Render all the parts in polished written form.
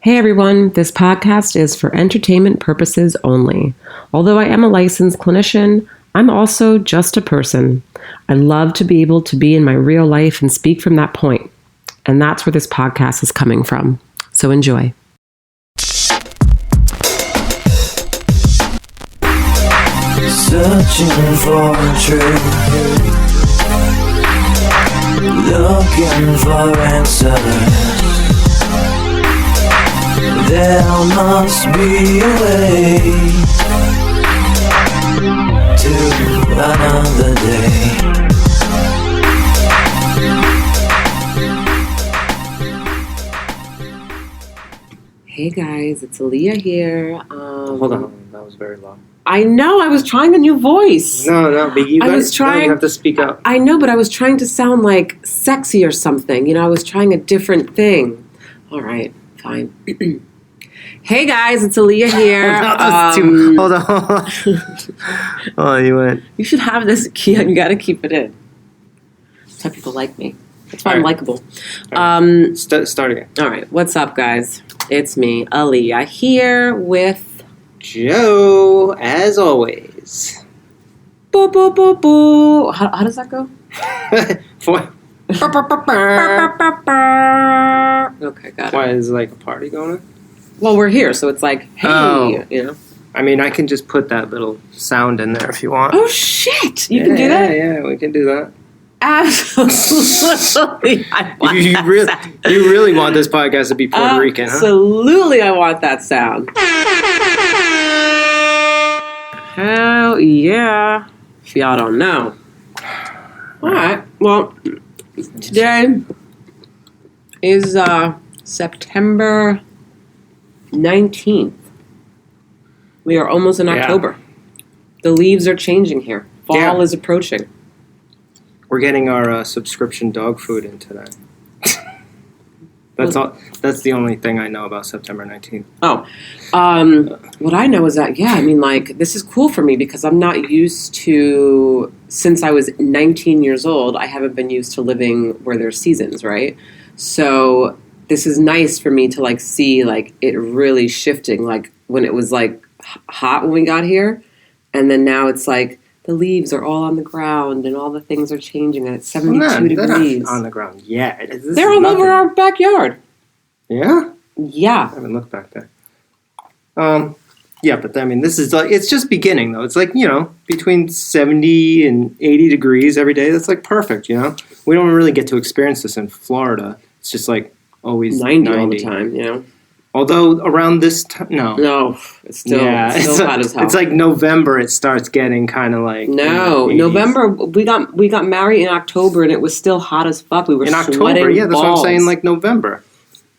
Hey everyone, this podcast is for entertainment purposes only. Although I am a licensed clinician, I'm also just a person. I love to be able to be in my real life and speak from that point. And that's where this podcast is coming from. So enjoy. Searching for truth, looking for answers. There must be a way to another day. Hey guys, it's Aaliyah here. Hold on, that was very low. I know, I was trying a new voice. No, but you have to speak up. I know, but I was trying to sound like sexy or something. You know, I was trying a different thing. All right, fine. Hey guys, it's Aaliyah here. Hold on. Oh, you went. You should have this key and you got to keep it in. That's how people like me. That's why I'm likable. Start again. All right, what's up, guys? It's me, Aaliyah, here with Joe, as always. boo boo boo boo. How does that go? Okay, got it. Why is like a party going on? Well, we're here, so it's like, hey, you know. I mean, I can just put that little sound in there if you want. Oh shit! You can do that. Yeah, we can do that. Absolutely, I want You really want this podcast to be Puerto Rican, huh? Absolutely, I want that sound. Hell yeah! If y'all don't know. All right. Well, today is September 19th. We are almost in October. The leaves are changing here. Fall is approaching. We're getting our subscription dog food in today. That's all. That's the only thing I know about September 19th. Oh, what I know is that, this is cool for me because I'm not used to, since I was 19 years old, I haven't been used to living where there's seasons, right? So this is nice for me to see it really shifting, when it was hot when we got here, and then now it's the leaves are all on the ground and all the things are changing and it's 72 degrees. They're not on the ground yet. They're all over our backyard. Yeah? Yeah. I haven't looked back there. Yeah, but I mean, this is it's just beginning though. It's between 70 and 80 degrees every day. That's perfect, We don't really get to experience this in Florida. It's just always 90 all the time, Although around this time, no, it's still hot as hell. It's November. It starts getting kind of November. We got married in October, and it was still hot as fuck. We were in sweating October. Yeah, that's balls. what I'm saying. November,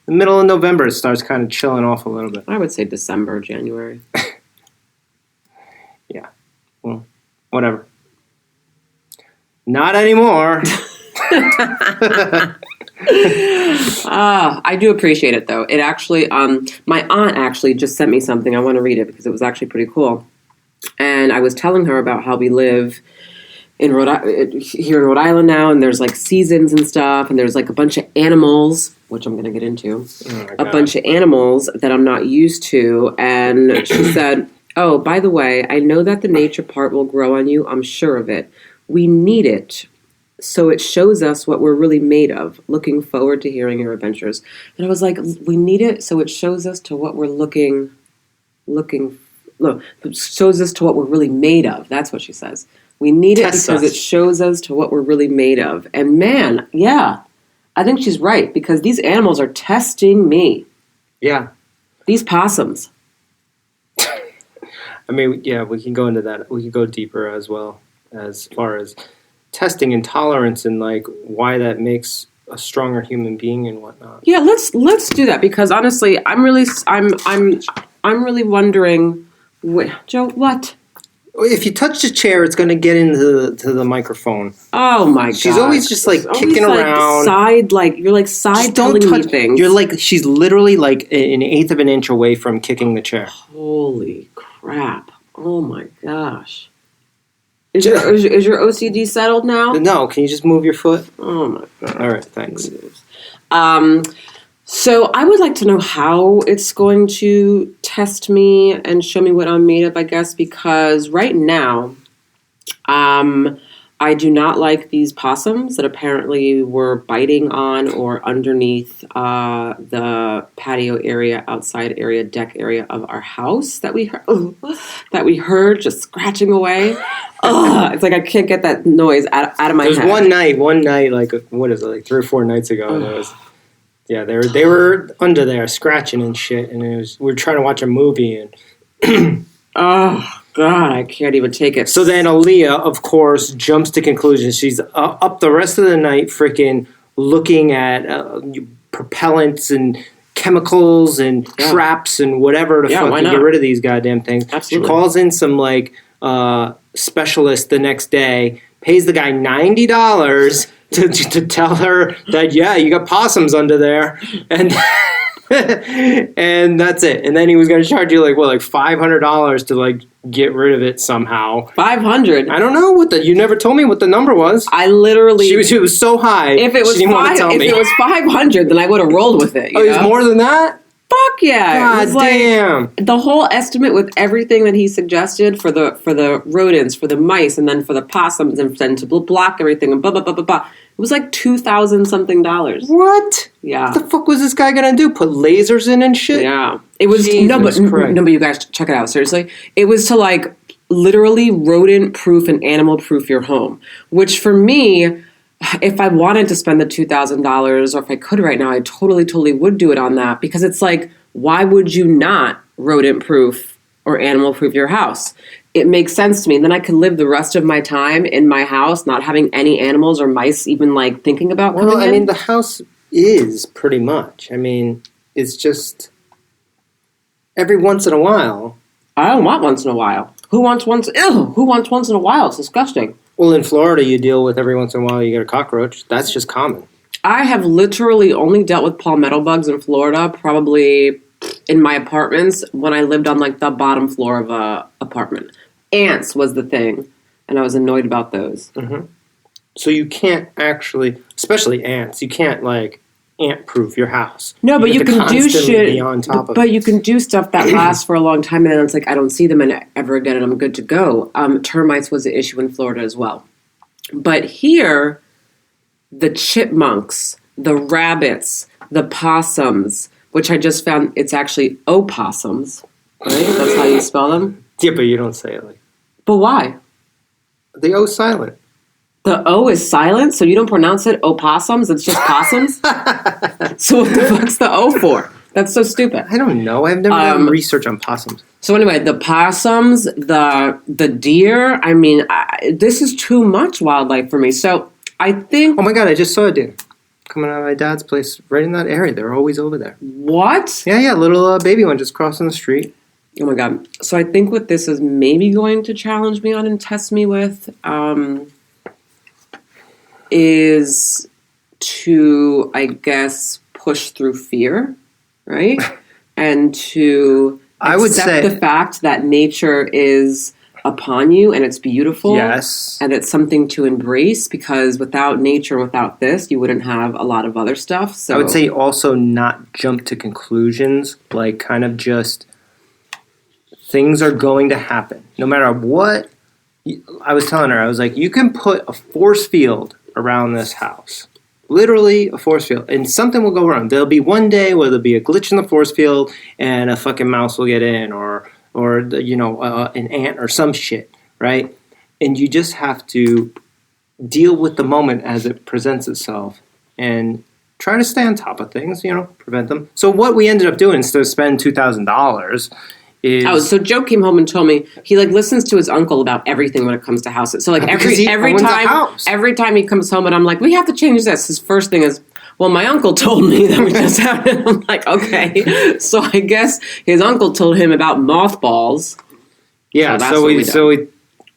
the middle of November, it starts kind of chilling off a little bit. I would say December, January. Yeah, well, whatever. Not anymore. I do appreciate it though. It actually, my aunt actually just sent me something. I want to read it because it was actually pretty cool. And I was telling her about how we live in here in Rhode Island now, and there's seasons and stuff, and there's a bunch of animals, which I'm going to get into, a bunch of animals that I'm not used to. And she said, "Oh, by the way, I know that the nature part will grow on you. I'm sure of it. We need it. So it shows us what we're really made of. Looking forward to hearing your adventures." And I was like, we need it so it shows us to what we're it shows us to what we're really made of. That's what she says. We need it because it shows us to what we're really made of. And man, yeah, I think she's right because these animals are testing me. Yeah. These possums. I mean, yeah, we can go into that. We can go deeper as well as far as testing intolerance and why that makes a stronger human being and whatnot. Yeah, let's do that because honestly, I'm really wondering, Joe, what? If you touch the chair, it's going to get into the microphone. Oh my god! She's always just kicking around. You're side telling me things. You're she's literally an eighth of an inch away from kicking the chair. Holy crap! Oh my gosh! Is your OCD settled now? No, can you just move your foot? Oh my god! All right, thanks. So I would like to know how it's going to test me and show me what I'm made of, I guess, because right now, I do not like these possums that apparently were biting on or underneath the patio area, outside area, deck area of our house that we heard just scratching away. It's like I can't get that noise out of my head. There was one night, like what is it, like 3 or 4 nights ago? There was, they were under there scratching and shit, and we were trying to watch a movie and. Oh. God, I can't even take it. So then Aaliyah, of course, jumps to conclusions. She's up the rest of the night freaking looking at propellants and chemicals and traps and whatever to fucking get rid of these goddamn things. Absolutely. She calls in some specialist the next day, pays the guy $90 to tell her that, you got possums under there. And... and that's it. And then he was going to charge you like $500 to like get rid of it somehow. $500. I don't know you never told me what the number was. I literally. It was so high. If it was she didn't want to tell me. If it was $500, then I would have rolled with it. It was more than that. Fuck yeah! God damn. The whole estimate with everything that he suggested for the rodents, for the mice, and then for the possums, and then to block everything, and blah blah blah blah blah. It was like $2,000 something. What? Yeah. What the fuck was this guy gonna do? Put lasers in and shit? Yeah. It was Jesus Christ. no, but you guys check it out seriously. It was to like literally rodent proof and animal proof your home, which for me. If I wanted to spend the $2,000 or if I could right now, I totally would do it on that because it's like, why would you not rodent proof or animal proof your house? It makes sense to me. Then I could live the rest of my time in my house, not having any animals or mice even like thinking about coming in. Well, I mean, the house is pretty much. I mean, it's just every once in a while. I don't want once in a while. Who wants once? Ew, who wants once in a while? It's disgusting. Well, in Florida, you deal with every once in a while you get a cockroach. That's just common. I have literally only dealt with palmetto bugs in Florida, probably in my apartments when I lived on like the bottom floor of a apartment. Ants was the thing, and I was annoyed about those. Mm-hmm. So you can't actually, especially ants, you can't like ant-proof your house. No, but you can do shit. Be on top of but you can do stuff that lasts for a long time, and then it's like I don't see them ever again, and I'm good to go. Termites was an issue in Florida as well, but here, the chipmunks, the rabbits, the possums, which I just found it's actually opossums, right? That's how you spell them. Yeah, but you don't say it like. But why? The O silent. The O is silent, so you don't pronounce it opossums. It's just possums. So what the fuck's the O for? That's so stupid. I don't know. I've never done research on possums. So anyway, the possums, the deer. I mean, this is too much wildlife for me. So I think. Oh my god! I just saw a deer coming out of my dad's place, right in that area. They're always over there. What? Yeah, little baby one just crossing the street. Oh my god! So I think what this is maybe going to challenge me on and test me with. Is to, I guess, push through fear, right? And to accept the fact that nature is upon you and it's beautiful. Yes. And it's something to embrace because without nature and without this, you wouldn't have a lot of other stuff. So I would say also not jump to conclusions, like kind of just things are going to happen. No matter what, I was telling her, I was like, you can put a force field around this house. Literally a force field. And something will go wrong. There'll be one day where there'll be a glitch in the force field and a fucking mouse will get in or an ant or some shit, right? And you just have to deal with the moment as it presents itself and try to stay on top of things, prevent them. So what we ended up doing instead of spending $2,000 is... so Joe came home and told me he listens to his uncle about everything when it comes to houses. So every time he comes home and I'm like, we have to change this. His first thing is, well, my uncle told me that we just have it. I'm like, okay. So I guess his uncle told him about mothballs. Yeah.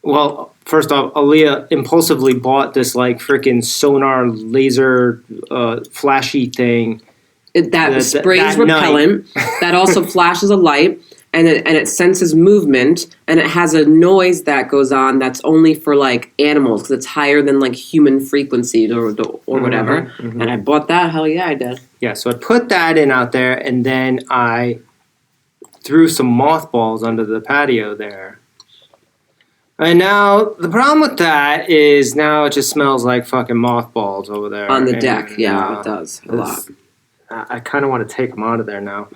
Well, first off, Aaliyah impulsively bought this freaking sonar laser flashy thing that sprays repellent. That also flashes a light. And it senses movement, and it has a noise that goes on that's only for animals because it's higher than human frequency or whatever. Mm-hmm. And I bought that. Hell yeah, I did. Yeah, so I put that in out there, and then I threw some mothballs under the patio there. And now the problem with that is now it just smells like fucking mothballs over there On the and, deck, yeah, it does a lot. I kind of want to take them out of there now.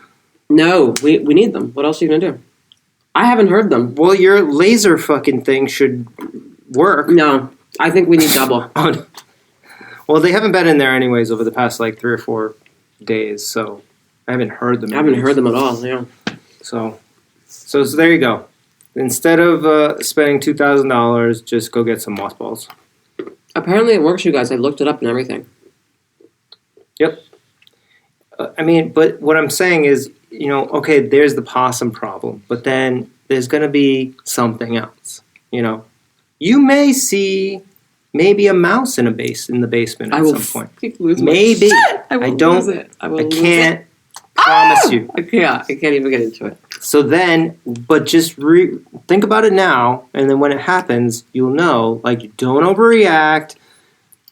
No, we need them. What else are you gonna do? I haven't heard them. Well, your laser fucking thing should work. No, I think we need double. Oh, no. Well, they haven't been in there anyways over the past like 3 or 4 days, so I haven't heard them. I haven't heard them at all. Yeah. So there you go. Instead of spending $2,000, just go get some mothballs. Apparently it works, you guys. I looked it up and everything. Yep. I mean, but what I'm saying is, okay, there's the possum problem, but then there's going to be something else. You may see maybe a mouse in the basement at some point. Maybe. I can't promise you. I can't even get into it. So then, but just think about it now, and then when it happens, you'll know, like, don't overreact.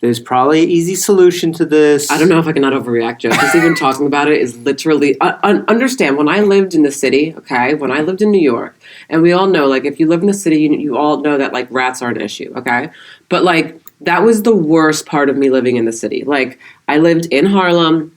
There's probably an easy solution to this. I don't know if I can not overreact, Joe. Just even talking about it is literally... understand, when I lived in the city, okay, when I lived in New York, and we all know, like, if you live in the city, you all know that, like, rats are an issue, okay? But, like, that was the worst part of me living in the city. Like, I lived in Harlem,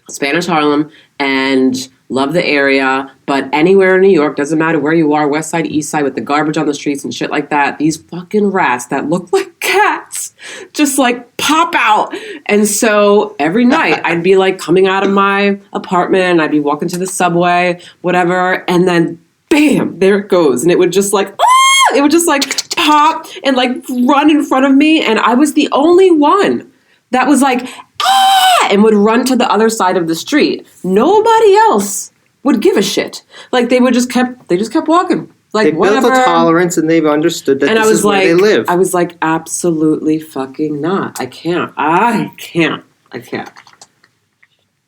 Spanish Harlem, and... love the area, but anywhere in New York, doesn't matter where you are, west side, east side, with the garbage on the streets and shit like that, these fucking rats that look like cats just like pop out. And so every night I'd be like coming out of my apartment and I'd be walking to the subway, whatever, and then bam, there it goes. And it would just like, it would just like pop and like run in front of me. And I was the only one that was like, and would run to the other side of the street. Nobody else would give a shit. Like they just kept walking. Like they whatever. built a tolerance and they've understood that and this is where they live. I was like, absolutely fucking not. I can't.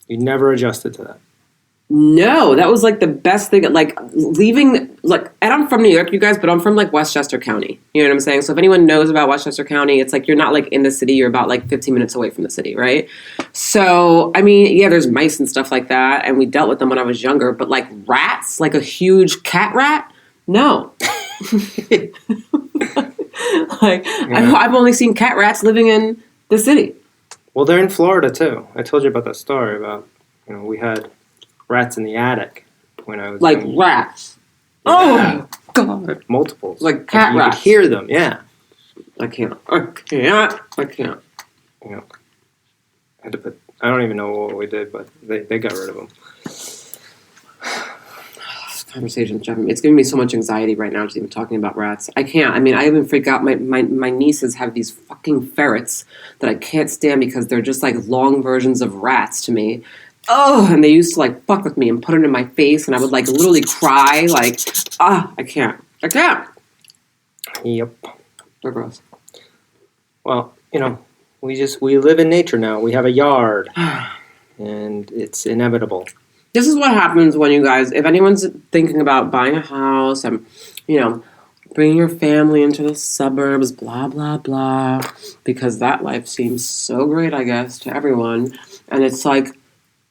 You never adjusted to that. No, that was like the best thing. Like leaving, like, and I'm from New York, you guys, but I'm from like Westchester County. You know what I'm saying? So if anyone knows about Westchester County, it's like you're not like in the city. You're about like 15 minutes away from the city, right? So I mean, yeah, there's mice and stuff like that, and we dealt with them when I was younger. But like rats, like a huge cat rat, no. I've only seen cat rats living in the city. Well, they're in Florida too. I told you about that story about we had rats in the attic when I was like young. Rats. Yeah. Oh God! Multiples, like cat you rats. could hear them. Yeah, I can't. I had to put. I don't even know what we did, but they got rid of them. This conversation's driving me. It's giving me so much anxiety right now just even talking about rats. I can't. I mean, I even freak out. My nieces have these fucking ferrets that I can't stand because they're just like long versions of rats to me. Oh, and they used to like fuck with me and put it in my face, and I would like literally cry, like, I can't. Yep. They're gross. Well, we live in nature now. We have a yard, and it's inevitable. This is what happens when you guys, if anyone's thinking about buying a house and, bringing your family into the suburbs, blah, blah, blah, because that life seems so great, I guess, to everyone. And it's like,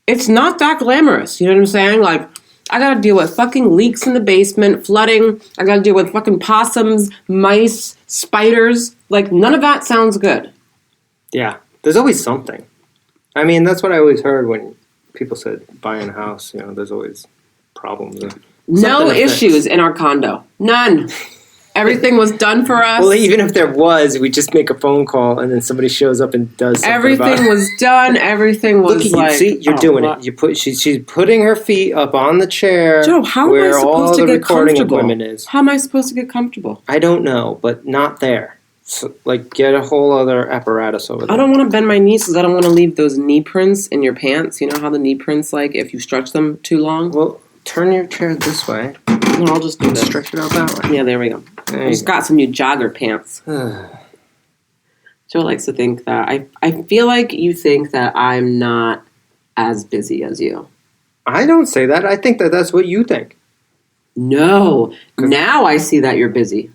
it's not that glamorous. You know what I'm saying? Like, I gotta deal with fucking leaks in the basement, flooding. I gotta deal with fucking possums, mice, spiders. Like, none of that sounds good. Yeah. There's always something. I mean, that's what I always heard when people said buying a house. There's always problems. No issues in our condo. None. Everything was done for us. Well, even if there was, we just make a phone call and then somebody shows up and does something Everything was done. Everything was Look at like... you. See, you're doing it. She's putting her feet up on the chair. Joe, how am I supposed to get comfortable? How am I supposed to get comfortable? I don't know, but not there. So, get a whole other apparatus over there. I don't want to bend my knees because I don't want to leave those knee prints in your pants. You know how the knee prints, like, if you stretch them too long? Well, turn your chair this way. No, I'll just do this. Stretch it out that way. Yeah, there we go. I just got some new jogger pants. Joe likes to think that... I feel like you think that I'm not as busy as you. I don't say that. I think that that's what you think. No. Now I see that you're busy.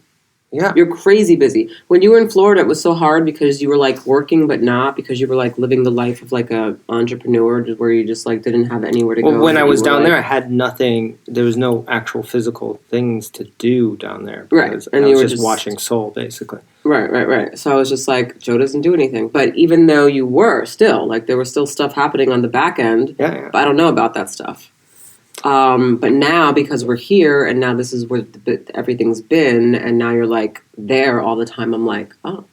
Yeah. You're crazy busy. When you were in Florida, it was so hard because you were like working, but not because you were like living the life of like a entrepreneur, where you just like didn't have anywhere to go. Well, when I You was were, down like- there, I had nothing. There was no actual physical things to do down there. Right, Because and I you was were just just- watching Soul, basically. Right. So I was just like, Joe doesn't do anything. But even though you were still, like, there was still stuff happening on the back end, Yeah. but I don't know about that stuff. But now, because we're here, and now this is where everything's been, and now you're like there all the time, I'm like, oh.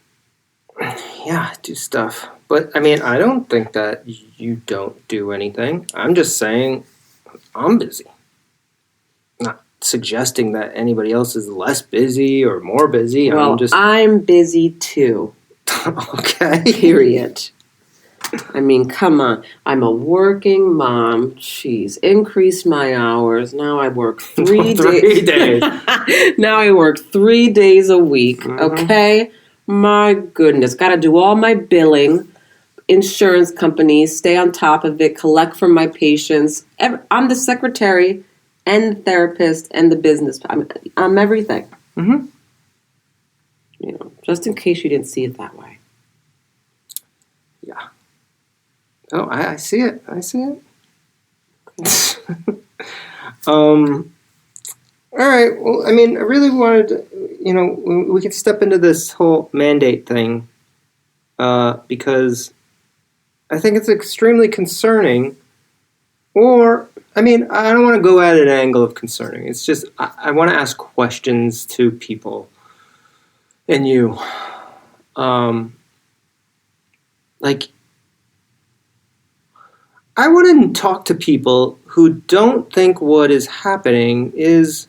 Yeah, do stuff. But, I mean, I don't think that you don't do anything. I'm just saying I'm busy. Not suggesting that anybody else is less busy or more busy. Well, I'm busy too. Okay. Period. I mean, come on. I'm a working mom. Jeez, increased my hours. Now I work 3 3 days. Now I work 3 days a week. Mhm. Okay? My goodness. Got to do all my billing, insurance companies, stay on top of it, collect from my patients. I'm the secretary and the therapist and the business. I'm everything. Mhm. You know, just in case you didn't see it that way. Yeah. Oh, I see it. I see it. All right. Well, I mean, I really wanted to, we could step into this whole mandate thing because I think it's extremely concerning. Or, I mean, I don't want to go at an angle of concerning. It's just, I want to ask questions to people and you. Like, I want to talk to people who don't think what is happening is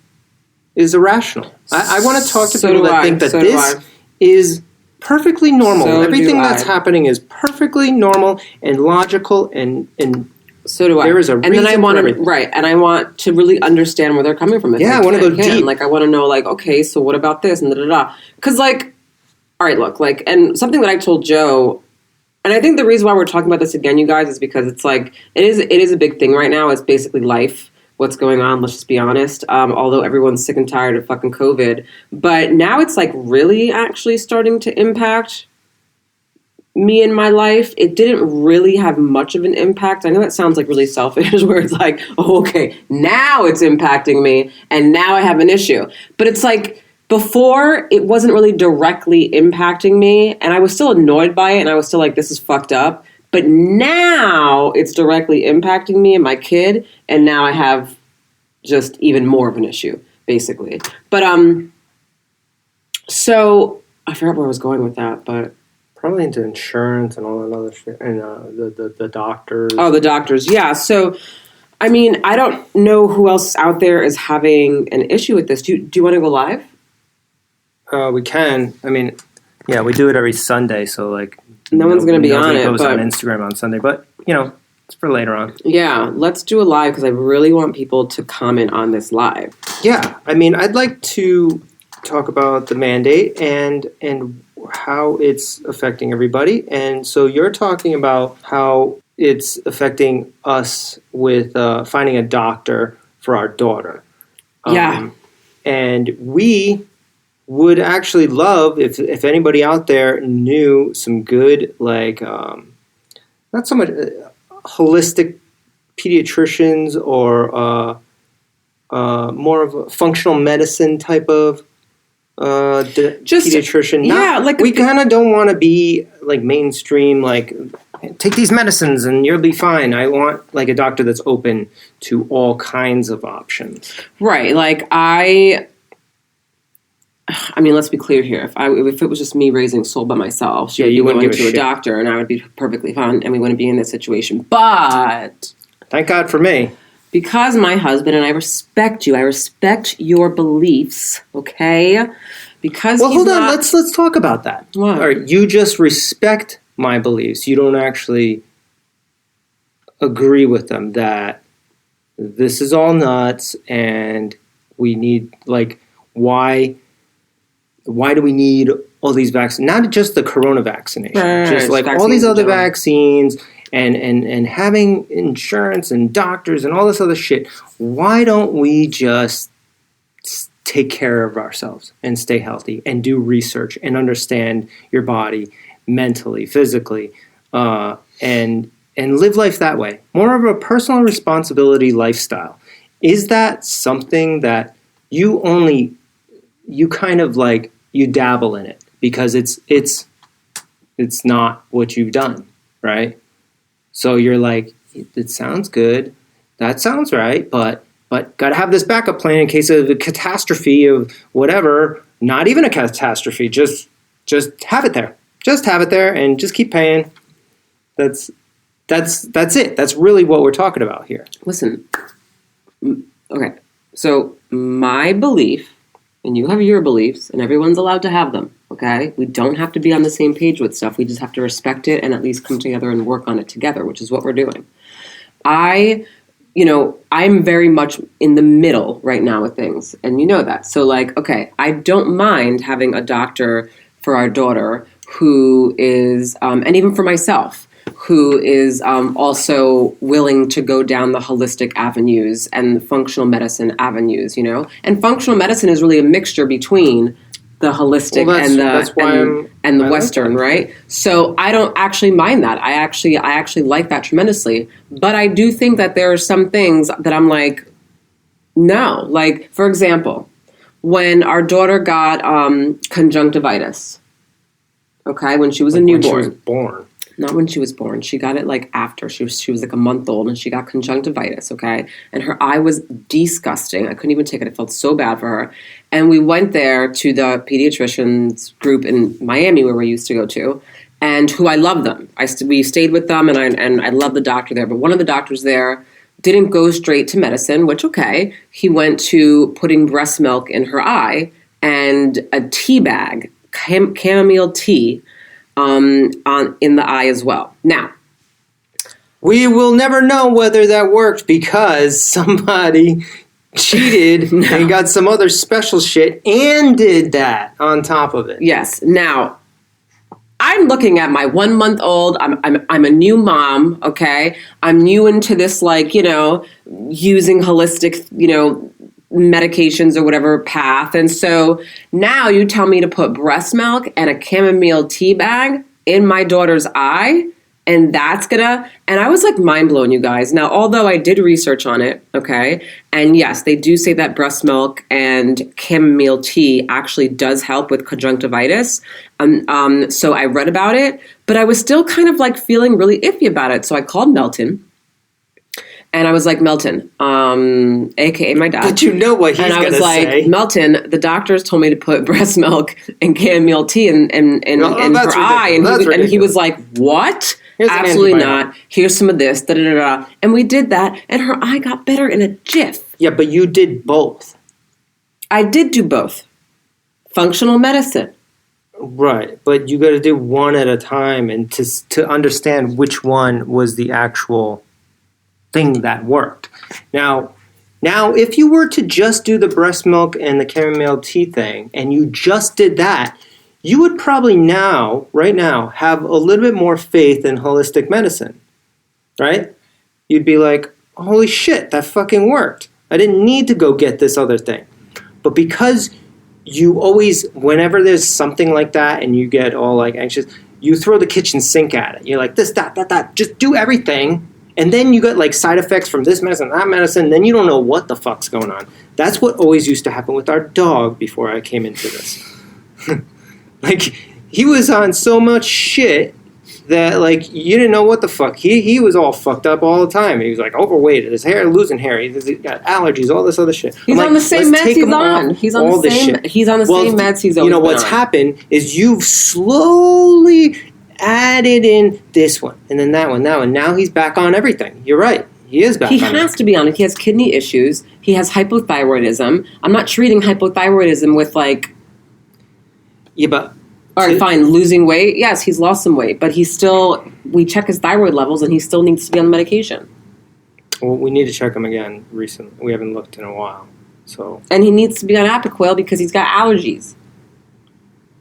irrational. I want to talk to So people do that I. think that So do this I. is perfectly normal. So Everything do that's I. happening is perfectly normal and logical, and So do I. there is a and then I reason want for to everything. right, and I want to really understand where they're coming from. If Yeah, I wanna go can. deep. Like, I want to know, like, okay, so what about this and da da da? Because, like, all right, look, like, and something that I told Joe, and I think the reason why we're talking about this again, you guys, is because it's like it is a big thing right now. It's basically life. What's going on? Let's just be honest. Although everyone's sick and tired of fucking COVID, but now it's like really actually starting to impact me in my life. It didn't really have much of an impact. I know that sounds like really selfish, where it's like, oh, okay, now it's impacting me, and now I have an issue. But it's like before, it wasn't really directly impacting me, and I was still annoyed by it, and I was still like, this is fucked up. But now it's directly impacting me and my kid, and now I have just even more of an issue, basically. But so I forgot where I was going with that, but. probably into insurance and all that other shit, and the doctors. Oh, the doctors. Yeah. So, I mean, I don't know who else out there is having an issue with this. Do you want to go live? We can. I mean, yeah, we do it every Sunday, so like No one's gonna be nobody on it, goes on but- Instagram on Sunday, but it's for later on. Yeah. Let's do a live because I really want people to comment on this live. Yeah, I mean, I'd like to talk about the mandate and how it's affecting everybody. And so you're talking about how it's affecting us with finding a doctor for our daughter. Yeah. And we would actually love if anybody out there knew some good, like, not so much holistic pediatricians or more of a functional medicine type of Just- pediatrician. yeah, like- we kind of don't want to be like mainstream, like take these medicines and you'll be fine. I want like a doctor that's open to all kinds of options. Right. Like I mean, let's be clear here. If it was just me raising Soul by myself, she Yeah, would be you wouldn't going give a to a shit. doctor, and I would be perfectly fine, and we wouldn't be in this situation. But Thank God for me. because my husband and I respect you, I respect your beliefs. Okay. Because Well, he's hold on. not- Let's talk about that. What? All right, you just respect my beliefs. You don't actually agree with them that this is all nuts and we need why do we need all these vaccines? Not just the corona vaccination, Right, just like all vaccines these in other general. vaccines and having insurance and doctors and all this other shit. Why don't we just take care of ourselves and stay healthy and do research and understand your body mentally, physically, and live life that way. More of a personal responsibility lifestyle. Is that something that you kind of like, you dabble in it because it's not what you've done, right? So you're like, it sounds good, that sounds right, but got to have this backup plan in case of a catastrophe of whatever. Not even a catastrophe, just have it there. Just have it there and just keep paying. That's it. That's really what we're talking about here. Listen, okay, so my belief, and you have your beliefs, and everyone's allowed to have them, okay? We don't have to be on the same page with stuff. We just have to respect it and at least come together and work on it together, which is what we're doing. I'm very much in the middle right now with things, and you know that. So, like, okay, I don't mind having a doctor for our daughter who is, and even for myself, who is also willing to go down the holistic avenues and functional medicine avenues, you know? And functional medicine is really a mixture between the holistic and the Western, right? So I don't actually mind that. I actually like that tremendously. But I do think that there are some things that I'm like, no. Like, for example, when our daughter got conjunctivitis, okay, when she was a newborn. When she was born. Not when she was born. She got it like after. She was like a month old and she got conjunctivitis, okay? And her eye was disgusting. I couldn't even take it. I felt so bad for her. And we went there to the pediatrician's group in Miami where we used to go to, and who I love them. We stayed with them and I love the doctor there. But one of the doctors there didn't go straight to medicine, which, okay. He went to putting breast milk in her eye and a tea bag, chamomile tea, in the eye as well. Now, we will never know whether that worked because somebody cheated and got some other special shit and did that on top of it. Yes. Now, I'm looking at my 1 month old. I'm a new mom. Okay, I'm new into this, like, you know, using holistic, you know, medications or whatever path. And so now you tell me to put breast milk and a chamomile tea bag in my daughter's eye, and and I was like mind blown, you guys. Now, although I did research on it, okay, and yes, they do say that breast milk and chamomile tea actually does help with conjunctivitis. So I read about it, but I was still kind of like feeling really iffy about it. So I called Melton. And I was like, Melton, a.k.a. my dad. But you know what he's going to say. And I was like, Melton, the doctors told me to put breast milk and chamomile tea in her eye. And he was like, what? Absolutely not. Here's some of this, da-da-da-da. And we did that, and her eye got better in a jiff. Yeah, but you did both. I did do both. Functional medicine. Right, but you got to do one at a time and to understand which one was the actual thing that worked. Now, if you were to just do the breast milk and the chamomile tea thing, and you just did that, you would probably right now, have a little bit more faith in holistic medicine, right? You'd be like, holy shit, that fucking worked. I didn't need to go get this other thing. But because you always, whenever there's something like that and you get all like anxious, you throw the kitchen sink at it. You're like, this, that, just do everything. And then you get like side effects from this medicine, that medicine, then you don't know what the fuck's going on. That's what always used to happen with our dog before I came into this. Like, he was on so much shit that, like, you didn't know what the fuck. He was all fucked up all the time. He was, like, overweight, his hair losing hair, he's got allergies, all this other shit. He's on the same meds he's on. He's on the same meds he's always been on. You know, what's happened is you've slowly added in this one, and then that one. Now he's back on everything. You're right. He is back on everything. He has to be on it. He has kidney issues. He has hypothyroidism. I'm not treating hypothyroidism with, like... Yeah, but... All right, fine. Losing weight? Yes, he's lost some weight. But he's still... We check his thyroid levels, and he still needs to be on the medication. Well, we need to check him again recently. We haven't looked in a while, so... And he needs to be on Apoquel because he's got allergies.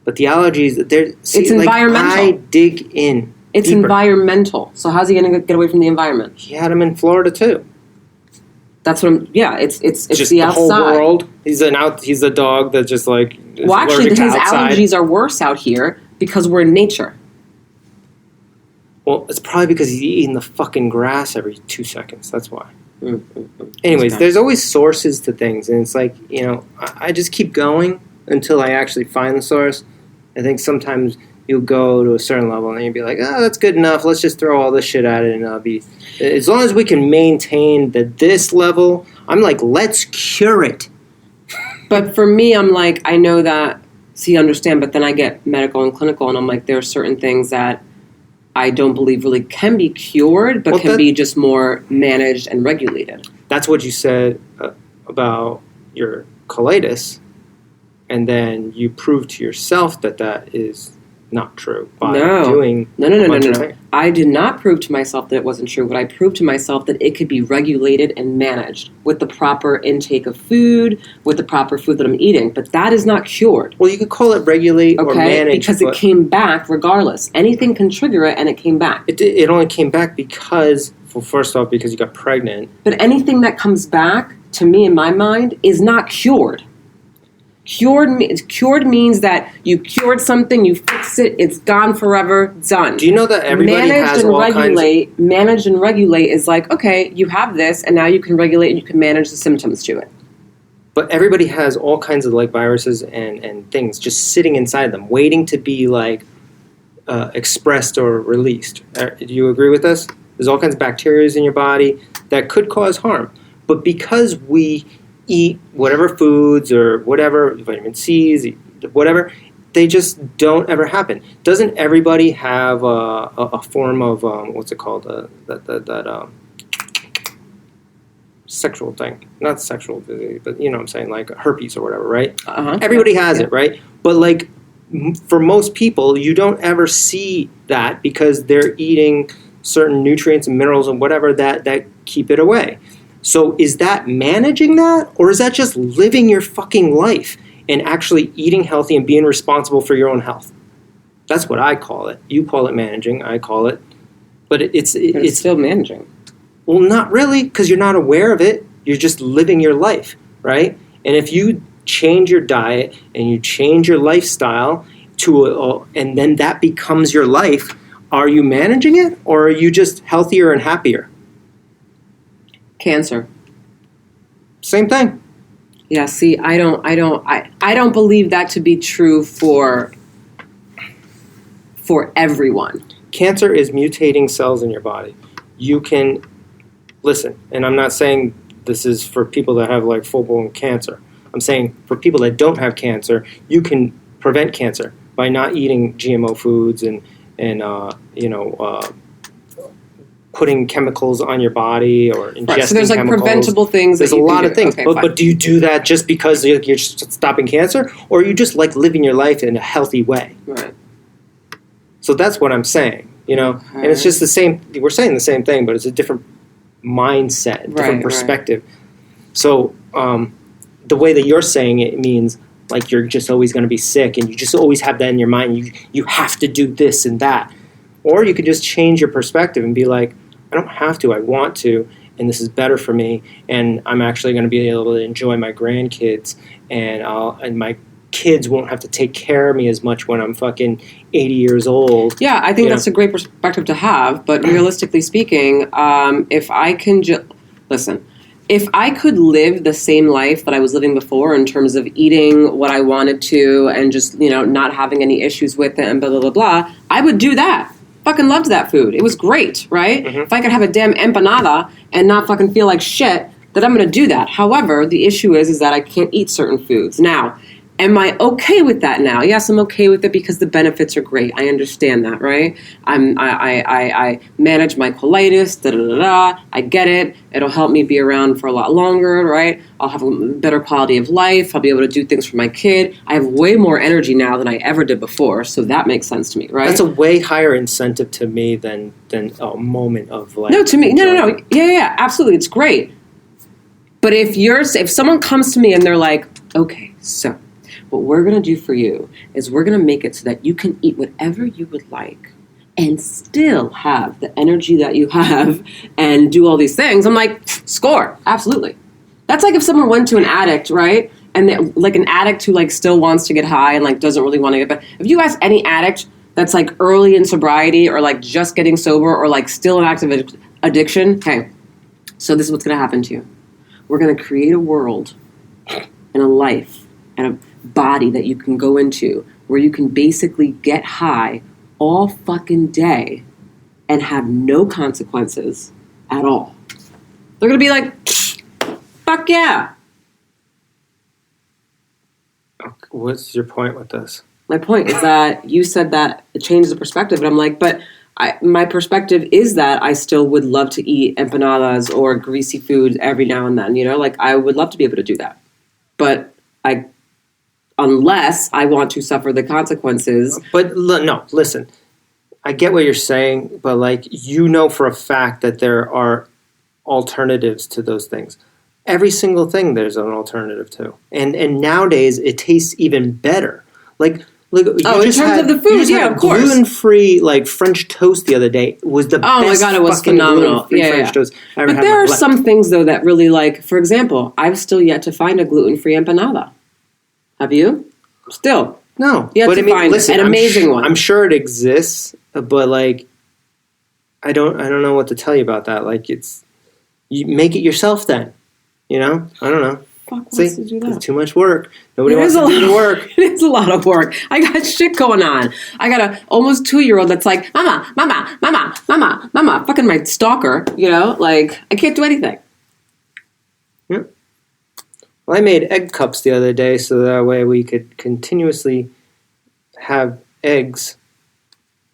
But the allergies, it's environmental. I dig in. It's deeper. Environmental. So how's he going to get away from the environment? He had him in Florida too. That's what I'm. Yeah, it's Just the the whole outside. world. He's a dog that just like is Well, actually, allergic to his outside. allergies are worse out here because we're in nature. Well, it's probably because he's eating the fucking grass every 2 seconds. That's why. Mm-hmm. Anyways, Okay. there's always sources to things, and it's like, I just keep going until I actually find the source. I think sometimes you'll go to a certain level and you'll be like, oh, that's good enough. Let's just throw all this shit at it, and I'll be. As long as we can maintain this level, I'm like, let's cure it. But for me, I'm like, I know that. See, understand, but then I get medical and clinical, and I'm like, there are certain things that I don't believe really can be cured, but Well, can be just more managed and regulated. That's what you said about your colitis, and then you proved to yourself that is not true by doing No. a bunch of things. I did not prove to myself that it wasn't true. But I proved to myself that it could be regulated and managed with the proper intake of food, with the proper food that I'm eating. But that is not cured. Well, you could call it regulate or Okay, manage, because but it came back regardless. Anything can trigger it, and it came back. it only came back because, well, first off, because you got pregnant. But anything that comes back, to me, in my mind, is not cured. Cured means that you cured something, you fixed it, it's gone forever, done. Do you know that everybody has all kinds of... Managed and regulate is like, okay, you have this, and now you can regulate and you can manage the symptoms to it. But everybody has all kinds of like viruses and things just sitting inside them, waiting to be like expressed or released. Do you agree with this? There's all kinds of bacteria in your body that could cause harm. But because we eat whatever foods or whatever, vitamin C's, whatever, they just don't ever happen. Doesn't everybody have a form of, what's it called, that sexual thing? Not sexual, but you know what I'm saying, like herpes or whatever, right? Uh-huh. Everybody has it, right? But like for most people, you don't ever see that because they're eating certain nutrients and minerals and whatever that keep it away. So is that managing that, or is that just living your fucking life and actually eating healthy and being responsible for your own health? That's what I call it. You call it managing. I call it. But it's still managing. Well, not really, because you're not aware of it. You're just living your life, right? And if you change your diet and you change your lifestyle and then that becomes your life, are you managing it, or are you just healthier and happier? Cancer. Same thing. Yeah, see, I don't believe that to be true for everyone. Cancer is mutating cells in your body. You can listen, and I'm not saying this is for people that have like full-blown cancer. I'm saying for people that don't have cancer, you can prevent cancer by not eating GMO foods and putting chemicals on your body or ingesting Right, so there's like chemicals. preventable things. There's that a you lot can of things. Okay, but do you do that just because you're just stopping cancer, or are you just like living your life in a healthy way? Right. So that's what I'm saying, and it's just the same. We're saying the same thing, but it's a different mindset, different perspective. Right. So the way that you're saying it means like you're just always going to be sick, and you just always have that in your mind. You have to do this and that, or you could just change your perspective and be like, I don't have to. I want to, and this is better for me. And I'm actually going to be able to enjoy my grandkids, and my kids won't have to take care of me as much when I'm fucking 80 years old. Yeah, I think that's a great perspective to have. But realistically speaking, if I can listen, if I could live the same life that I was living before in terms of eating what I wanted to and just not having any issues with it and blah blah blah blah, I would do that. Fucking loved that food. It was great, right? Mm-hmm. If I could have a damn empanada and not fucking feel like shit, then I'm going to do that. However, the issue is that I can't eat certain foods. Now, am I okay with that now? Yes, I'm okay with it because the benefits are great. I understand that, right? I manage my colitis, I get it. It'll help me be around for a lot longer, right? I'll have a better quality of life. I'll be able to do things for my kid. I have way more energy now than I ever did before, so that makes sense to me, right? That's a way higher incentive to me than a moment of like... No, to me, no. Yeah, absolutely. It's great. But if someone comes to me and they're like, okay, so... what we're going to do for you is we're going to make it so that you can eat whatever you would like, and still have the energy that you have and do all these things, I'm like, score, absolutely. That's like if someone went to an addict, right? And they, like an addict who like still wants to get high and like doesn't really want to get back. If you ask any addict that's like early in sobriety or like just getting sober or like still in active addiction, hey, so this is what's going to happen to you. We're going to create a world and a life and a body that you can go into where you can basically get high all fucking day and have no consequences at all. They're going to be like, fuck yeah. What's your point with this? My point is that you said that it changes the perspective, and I'm like, but my perspective is that I still would love to eat empanadas or greasy foods every now and then, you know? Like, I would love to be able to do that. But unless I want to suffer the consequences. But no, listen. I get what you're saying, but like, you know for a fact that there are alternatives to those things. Every single thing there's an alternative to. And nowadays it tastes even better. Like, look, in terms of the food, yeah, of course. Gluten-free like French toast the other day was the best. Oh my God, it was phenomenal. French toast I ever but had there in my are life. some things though that really like, for example, I've still yet to find a gluten-free empanada. Have you? Still. No. You have but to I mean, find listen, an amazing one. I'm sure it exists, but like I don't know what to tell you about that. Like you make it yourself then. You know? I don't know. Fuck See, wants to do that? it's too much work. Nobody It wants is to a do the lot- work. It is a lot of work. I got shit going on. I got a almost 2-year-old that's like, mama, mama, mama, mama, mama, fucking my stalker, you know? Like, I can't do anything. Yeah. Well, I made egg cups the other day so that way we could continuously have eggs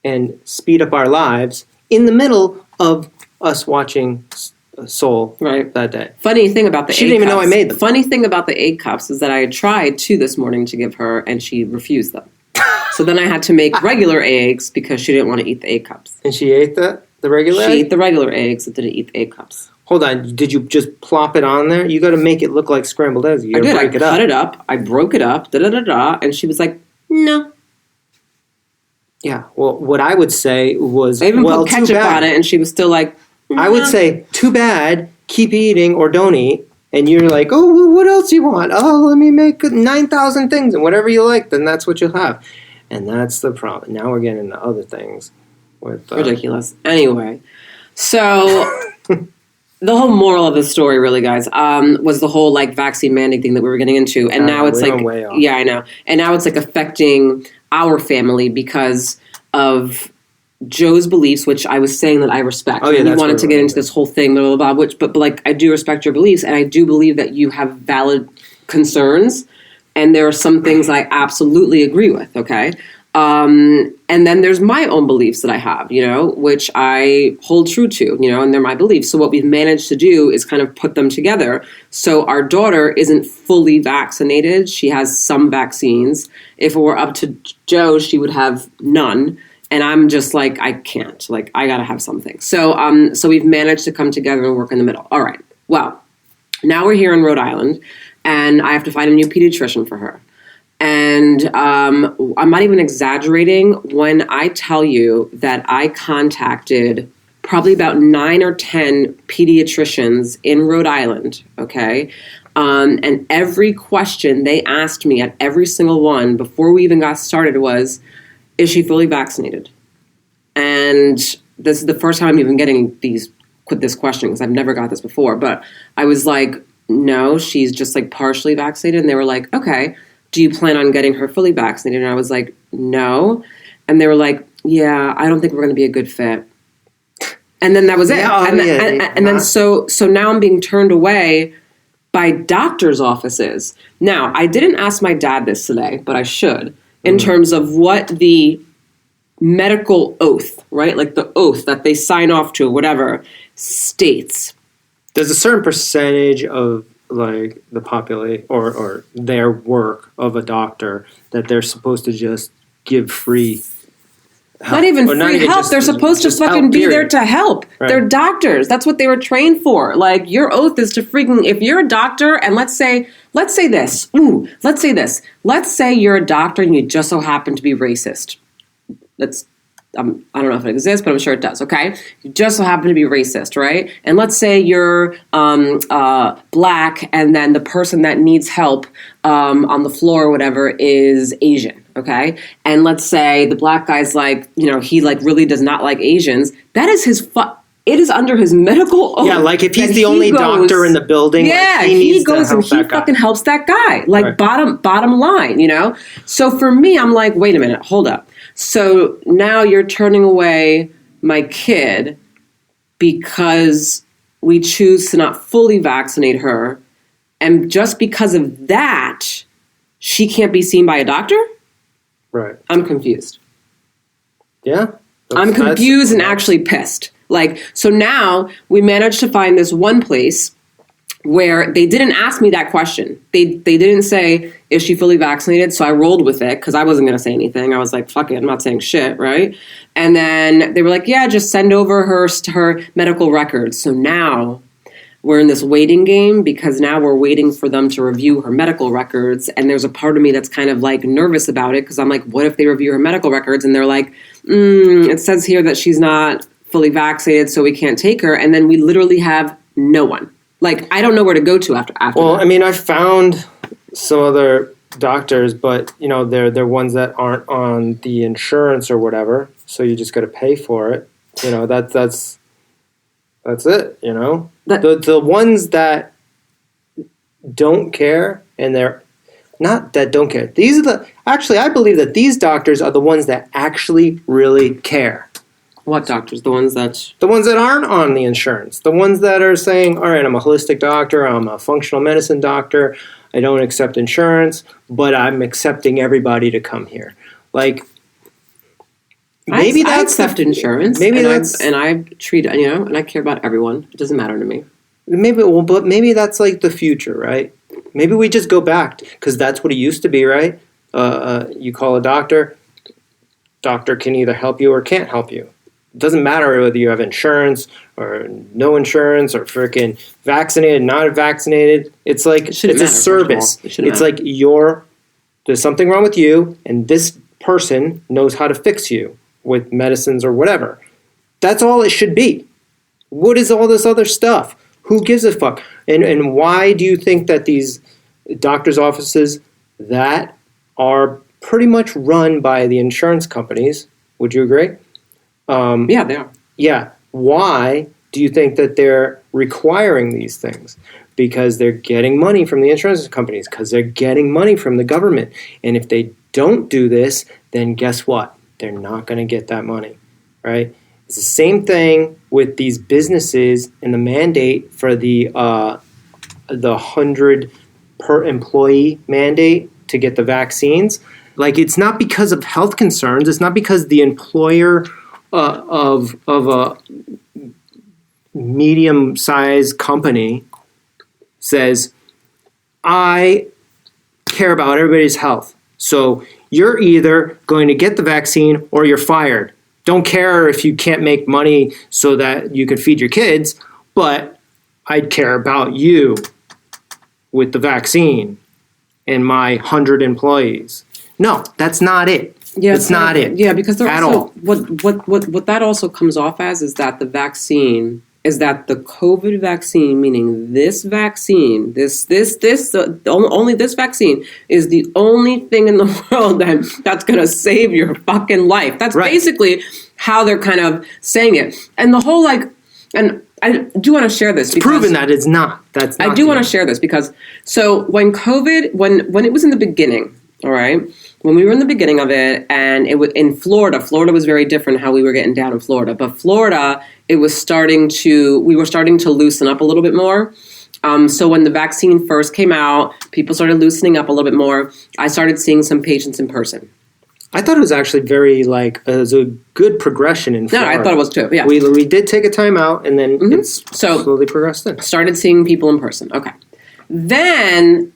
and speed up our lives in the middle of us watching Soul Right. that day. Funny thing about the She egg didn't even know cups- I made them. Funny thing about the egg cups is that I had tried 2 this morning to give her, and she refused them. So then I had to make regular eggs because she didn't want to eat the egg cups. And she ate the regular She egg? ate the regular eggs and didn't eat the egg cups. Hold on. Did you just plop it on there? You got to make it look like scrambled eggs. You I got to did. I break it cut up. it up. I broke it up. Da-da-da-da. And she was like, no. Yeah. Well, what I would say was, I even well, put ketchup too bad. on it, and she was still like, I would "Nah." say, too bad. Keep eating or don't eat. And you're like, oh, well, what else you want? Oh, let me make 9,000 things. And whatever you like, then that's what you'll have. And that's the problem. Now we're getting into other things. With Ridiculous. Anyway, so the whole moral of the story, really, guys, was the whole like vaccine mandate thing that we were getting into, and now it's we like, went way off. yeah, I know, and now it's like affecting our family because of Joe's beliefs, which I was saying that I respect. Oh, yeah, and you that's wanted what to we're get gonna into do. this whole thing, blah, blah, blah, which, but like, I do respect your beliefs, and I do believe that you have valid concerns, and there are some things I absolutely agree with, okay? And then there's my own beliefs that I have, you know, which I hold true to, you know, and they're my beliefs. So what we've managed to do is kind of put them together. So our daughter isn't fully vaccinated. She has some vaccines. If it were up to Joe, she would have none. And I'm just like, I can't. Like, I got to have something. So so we've managed to come together and work in the middle. All right. Well, now we're here in Rhode Island, and I have to find a new pediatrician for her. And I'm not even exaggerating when I tell you that I contacted probably about 9 or 10 pediatricians in Rhode Island, okay? And every question they asked me at every single one before we even got started was, is she fully vaccinated? And this is the first time I'm even getting this question because I've never got this before. But I was like, no, she's just like partially vaccinated. And they were like, okay, do you plan on getting her fully vaccinated? And I was like, no. And they were like, yeah, I don't think we're going to be a good fit. And then that was it. Yeah, And then so now I'm being turned away by doctors' offices. Now, I didn't ask my dad this today, but I should, in terms of what the medical oath, right? Like the oath that they sign off to, whatever, states. There's a certain percentage of like the population or their work of a doctor that they're supposed to just give free help. Not even Or free help. They're supposed to just fucking help, be there period. to help. Right. They're doctors. That's what they were trained for. Like, your oath is to freaking, if you're a doctor, and let's say this. Let's say you're a doctor and you just so happen to be racist. Let's I don't know if it exists, but I'm sure it does. Okay, you just so happen to be racist, right? And let's say you're black, and then the person that needs help on the floor or whatever is Asian. Okay, and let's say the black guy's like, he like really does not like Asians. That is his it is under his medical oath. Yeah, like if he's the only doctor in the building, yeah, like he goes and he fucking helps that guy. Like right. bottom line, So for me, I'm like, wait a minute, hold up. So now you're turning away my kid because we choose to not fully vaccinate her, and just because of that, she can't be seen by a doctor? Right. I'm confused. Yeah. I'm confused and actually pissed. Like, so now we managed to find this one place where they didn't ask me that question. They didn't say, is she fully vaccinated? So I rolled with it because I wasn't going to say anything. I was like, fuck it, I'm not saying shit, right? And then they were like, yeah, just send over her medical records. So now we're in this waiting game because now we're waiting for them to review her medical records. And there's a part of me that's kind of like nervous about it because I'm like, what if they review her medical records and they're like, it says here that she's not fully vaccinated, so we can't take her. And then we literally have no one. Like, I don't know where to go to after Well, that. I mean, I found some other doctors, but, they're ones that aren't on the insurance or whatever, so you just got to pay for it. That's it, The ones that don't care, and they're not that don't care. I believe that these doctors are the ones that actually really care. What doctors? The ones that aren't on the insurance. The ones that are saying, all right, I'm a holistic doctor, I'm a functional medicine doctor, I don't accept insurance, but I'm accepting everybody to come here. Like, maybe I accept insurance. Maybe and I treat, and I care about everyone. It doesn't matter to me. But maybe that's like the future, right? Maybe we just go back, because that's what it used to be, right? You call a doctor can either help you or can't help you. It doesn't matter whether you have insurance or no insurance or freaking vaccinated, not vaccinated. It's like it's a service. It's like there's something wrong with you, and this person knows how to fix you with medicines or whatever. That's all it should be. What is all this other stuff? Who gives a fuck? And why do you think that these doctors' offices that are pretty much run by the insurance companies, would you agree? Yeah, they are. Yeah. Why do you think that they're requiring these things? Because they're getting money from the insurance companies, because they're getting money from the government. And if they don't do this, then guess what? They're not going to get that money, right? It's the same thing with these businesses and the mandate for the 100 per employee mandate to get the vaccines. Like, it's not because of health concerns. It's not because the employer of a medium-sized company says, I care about everybody's health. So you're either going to get the vaccine or you're fired. Don't care if you can't make money so that you can feed your kids, but I care about you with the vaccine and my 100 employees. No, that's not it. Yeah, it's not it. Yeah, because they're at also, all. What that also comes off as is that the vaccine is that the COVID vaccine, meaning this vaccine, only this vaccine is the only thing in the world that's going to save your fucking life. That's right. Basically how they're kind of saying it. And the whole and I do want to share this. It's proven that it's not. That's not I do want to share this because, so when COVID, when it was in the beginning, all right, when we were in the beginning of it, and it was in Florida was very different how we were getting down in Florida. But Florida, we were starting to loosen up a little bit more. So when the vaccine first came out, people started loosening up a little bit more. I started seeing some patients in person. I thought it was actually very it was a good progression in Florida. No, I thought it was too. Yeah, we did take a time out, and then it's slowly progressed in. Started seeing people in person. Okay, then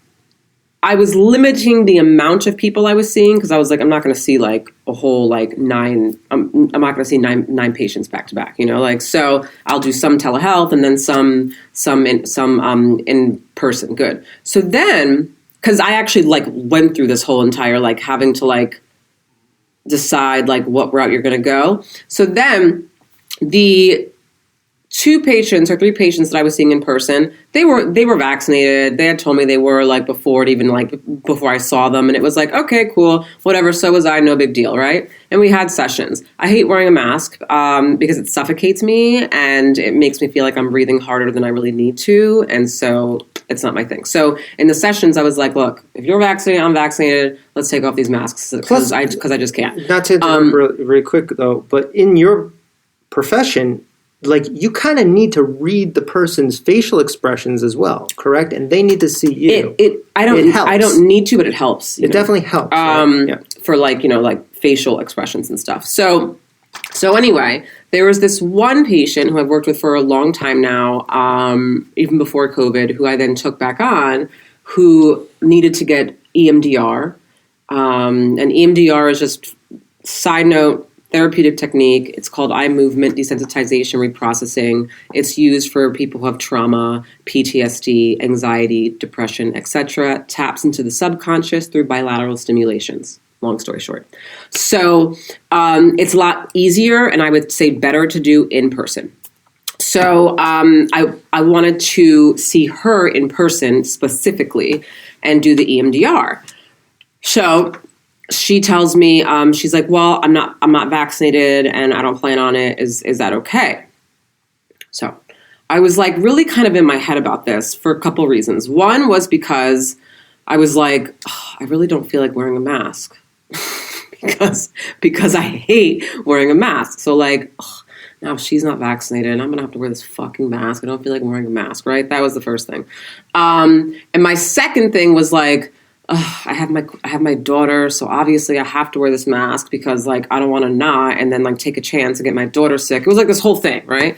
I was limiting the amount of people I was seeing because I was like, I'm not going to see a whole 9. I'm not going to see nine patients back to back. So I'll do some telehealth and then some in person. Good. So then, because I actually went through this whole entire having to decide like what route you're going to go. So then the 2 patients or 3 patients that I was seeing in person, they were vaccinated. They had told me they were like before I saw them. And it was like, okay, cool, whatever. So was I, no big deal, right? And we had sessions. I hate wearing a mask because it suffocates me and it makes me feel like I'm breathing harder than I really need to. And so it's not my thing. So in the sessions, I was like, look, if you're vaccinated, I'm vaccinated. Let's take off these masks because I just can't. Not to interrupt really quick though, but in your profession, like you kind of need to read the person's facial expressions as well, correct? And they need to see you. I don't need to, but it helps. It definitely helps. Right? For like, like facial expressions and stuff. So anyway, there was this one patient who I've worked with for a long time now, even before COVID, who I then took back on, who needed to get EMDR. And EMDR is just, side note, therapeutic technique. It's called eye movement desensitization reprocessing. It's used for people who have trauma, PTSD, anxiety, depression, etc. Taps into the subconscious through bilateral stimulations. Long story short. So it's a lot easier and I would say better to do in person. So I wanted to see her in person specifically and do the EMDR. So she tells me, she's like, well, I'm not vaccinated and I don't plan on it. Is that okay? So I was like really kind of in my head about this for a couple reasons. One was because I was like, I really don't feel like wearing a mask because I hate wearing a mask. So like, now if she's not vaccinated and I'm going to have to wear this fucking mask. I don't feel like wearing a mask, right? That was the first thing. And my second thing was like, I have my daughter, so obviously I have to wear this mask because like I don't want to not and then like take a chance and get my daughter sick. It was like this whole thing, right?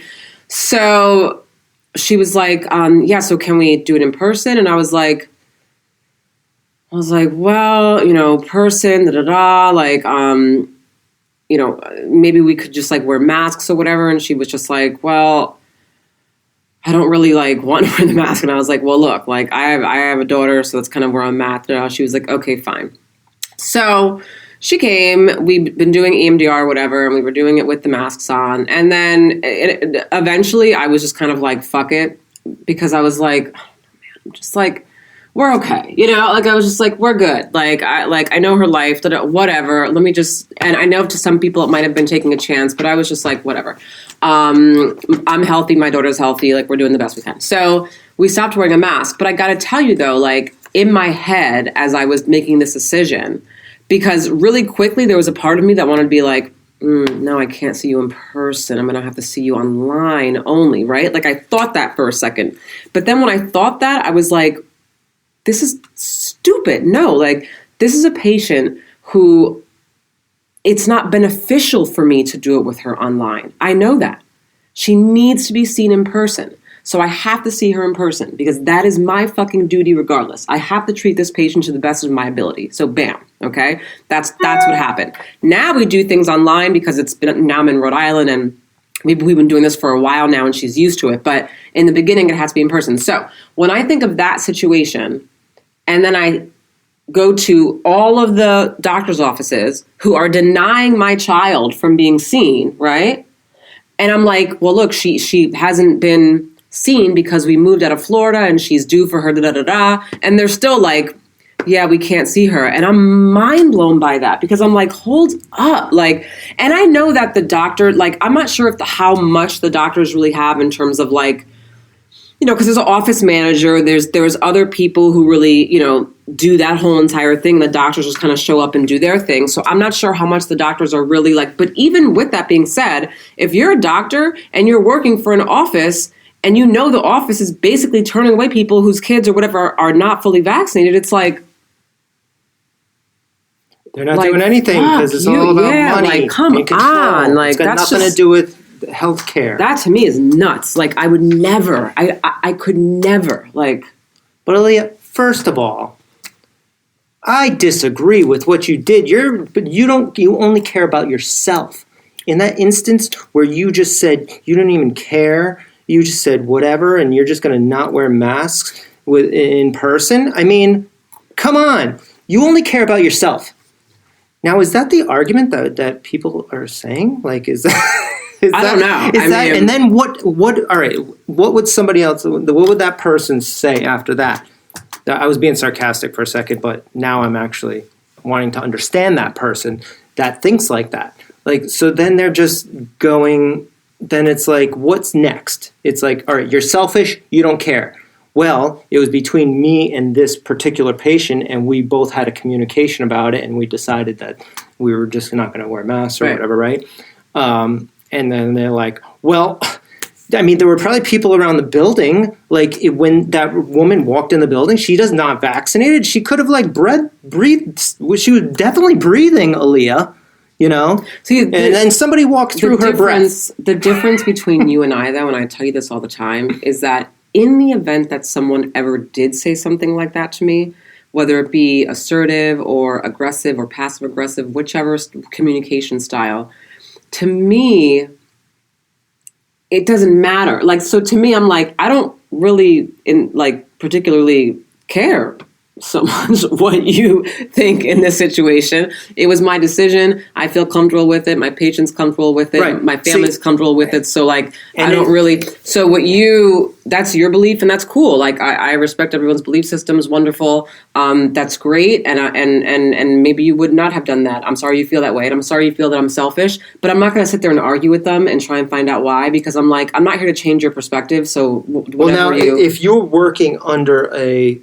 So she was like, yeah, so can we do it in person? And I was like, well, person, like, maybe we could just like wear masks or whatever. And she was just like, well, I don't really like want to wear the mask. And I was like, well, look, like I have a daughter, so that's kind of where I'm at. She was like, okay, fine. So she came, we've been doing EMDR or whatever, and we were doing it with the masks on. And then eventually I was just kind of like, fuck it. Because I was like, oh, man, I'm just like, we're okay. Like I was just like, we're good. Like I know her life, whatever. Let me just, and I know to some people it might have been taking a chance, but I was just like, whatever. I'm healthy. My daughter's healthy. Like we're doing the best we can. So we stopped wearing a mask, but I got to tell you though, like in my head, as I was making this decision, because really quickly there was a part of me that wanted to be like, no, I can't see you in person. I'm going to have to see you online only. Right. Like I thought that for a second, but then when I thought that, I was like, this is stupid. No, like this is a patient who it's not beneficial for me to do it with her online. I know that. She needs to be seen in person. So I have to see her in person because that is my fucking duty regardless. I have to treat this patient to the best of my ability. So bam, okay? That's what happened. Now we do things online because now I'm in Rhode Island and we've been doing this for a while now and she's used to it. But in the beginning, it has to be in person. So when I think of that situation and then I go to all of the doctor's offices who are denying my child from being seen, right? And I'm like, well, look, she hasn't been seen because we moved out of Florida and she's due for her da-da-da-da. And they're still like, yeah, we can't see her. And I'm mind blown by that because I'm like, hold up. Like, and I know that the doctor, like, I'm not sure how much the doctors really have in terms of like, because there's an office manager, there's other people who really, do that whole entire thing. The doctors just kind of show up and do their thing. So I'm not sure how much the doctors are really like, but even with that being said, if you're a doctor and you're working for an office and the office is basically turning away people whose kids or whatever are not fully vaccinated, it's like, they're not doing anything because it's all about money. Like, come on. Like, it's got that's nothing to do with healthcare. That to me is nuts. Like I would never, I could never like. But Aaliyah, first of all, I disagree with what you did. You only care about yourself. In that instance where you just said you don't even care, you just said whatever, and you're just going to not wear masks in person. I mean, come on. You only care about yourself. Now, is that the argument that people are saying? Like, is that? I don't know. Is that? And then what? All right. What would somebody else? What would that person say after that? I was being sarcastic for a second, but now I'm actually wanting to understand that person that thinks like that. Like, so then they're just going. Then it's like, what's next? It's like, all right, you're selfish. You don't care. Well, it was between me and this particular patient, and we both had a communication about it, and we decided that we were just not going to wear masks or whatever, right? And then they're like, well, I mean, there were probably people around the building, like when that woman walked in the building, she does not vaccinated. She could have like breathed. She was definitely breathing, Aaliyah, you know? See, and then somebody walked through her breath. The difference between you and I, though, and I tell you this all the time, is that in the event that someone ever did say something like that to me, whether it be assertive or aggressive or passive aggressive, whichever communication style, to me, it doesn't matter. Like, so to me, I'm like, I don't really particularly care so much what you think in this situation. It was my decision. I feel comfortable with it. My patient's comfortable with it. Right. My family's comfortable with it. So like, I don't really, so that's your belief and that's cool. Like I respect everyone's belief system is wonderful. That's great. And maybe you would not have done that. I'm sorry you feel that way. And I'm sorry you feel that I'm selfish, but I'm not going to sit there and argue with them and try and find out why, because I'm like, I'm not here to change your perspective. So well, now if you're working under a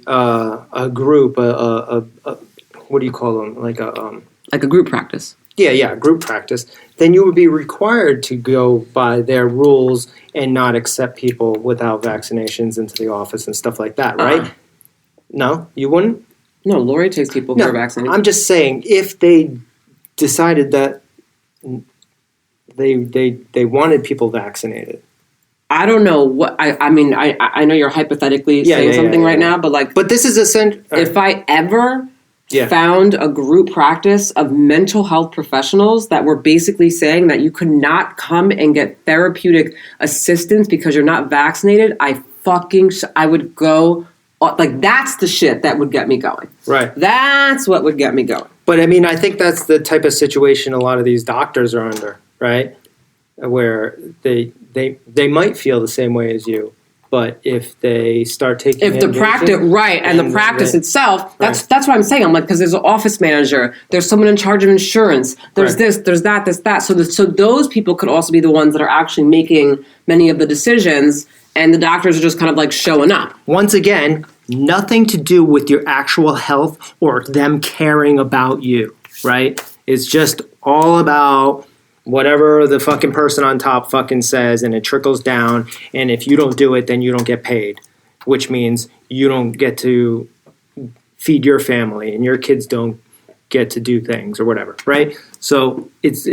group, what do you call them? Like a group practice. Yeah, group practice. Then you would be required to go by their rules and not accept people without vaccinations into the office and stuff like that, right? No, you wouldn't? No, Lori takes people who are vaccinated. I'm just saying, if they decided that they wanted people vaccinated. I don't know what I mean. I know you're hypothetically saying something right now, but like, but this is if I ever found a group practice of mental health professionals that were basically saying that you could not come and get therapeutic assistance because you're not vaccinated, I would go. Like, that's the shit that would get me going. Right. That's what would get me going. But I mean, I think that's the type of situation a lot of these doctors are under, right? Where they might feel the same way as you, but if they start taking the practice itself, that's what I'm saying. I'm like, because there's an office manager, there's someone in charge of insurance, there's this, there's that, there's that. So those people could also be the ones that are actually making many of the decisions, and the doctors are just kind of like showing up. Once again, nothing to do with your actual health or them caring about you, right? It's just all about whatever the fucking person on top fucking says, and it trickles down, and if you don't do it, then you don't get paid, which means you don't get to feed your family, and your kids don't get to do things or whatever, right? So it's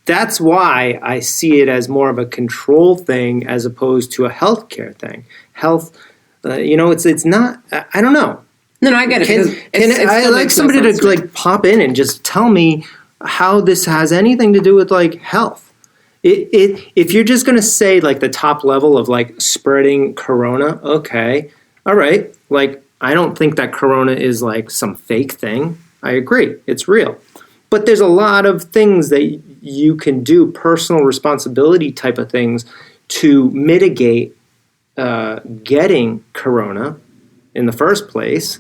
that's why I see it as more of a control thing as opposed to a healthcare thing. Health, it's not. I don't know. No, I get it. I like somebody to like pop in and just tell me how this has anything to do with like health. If you're just going to say like the top level of like spreading corona, okay, all right. Like, I don't think that corona is like some fake thing. I agree. It's real. But there's a lot of things that you can do, personal responsibility type of things, to mitigate getting corona in the first place.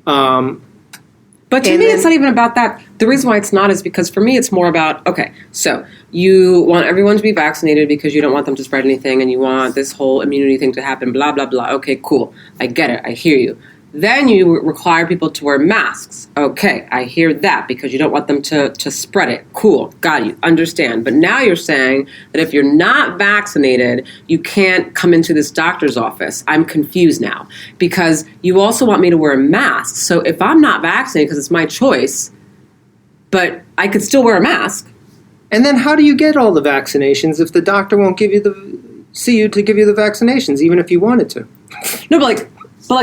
But to me, it's not even about that. The reason why it's not is because for me, it's more about, okay, so you want everyone to be vaccinated because you don't want them to spread anything, and you want this whole immunity thing to happen, blah, blah, blah. Okay, cool. I get it. I hear you. Then you require people to wear masks. Okay, I hear that because you don't want them to spread it. Cool, got you, understand. But now you're saying that if you're not vaccinated, you can't come into this doctor's office. I'm confused now because you also want me to wear a mask. So if I'm not vaccinated because it's my choice, but I could still wear a mask. And then how do you get all the vaccinations if the doctor won't see you to give you the vaccinations, even if you wanted to? No, but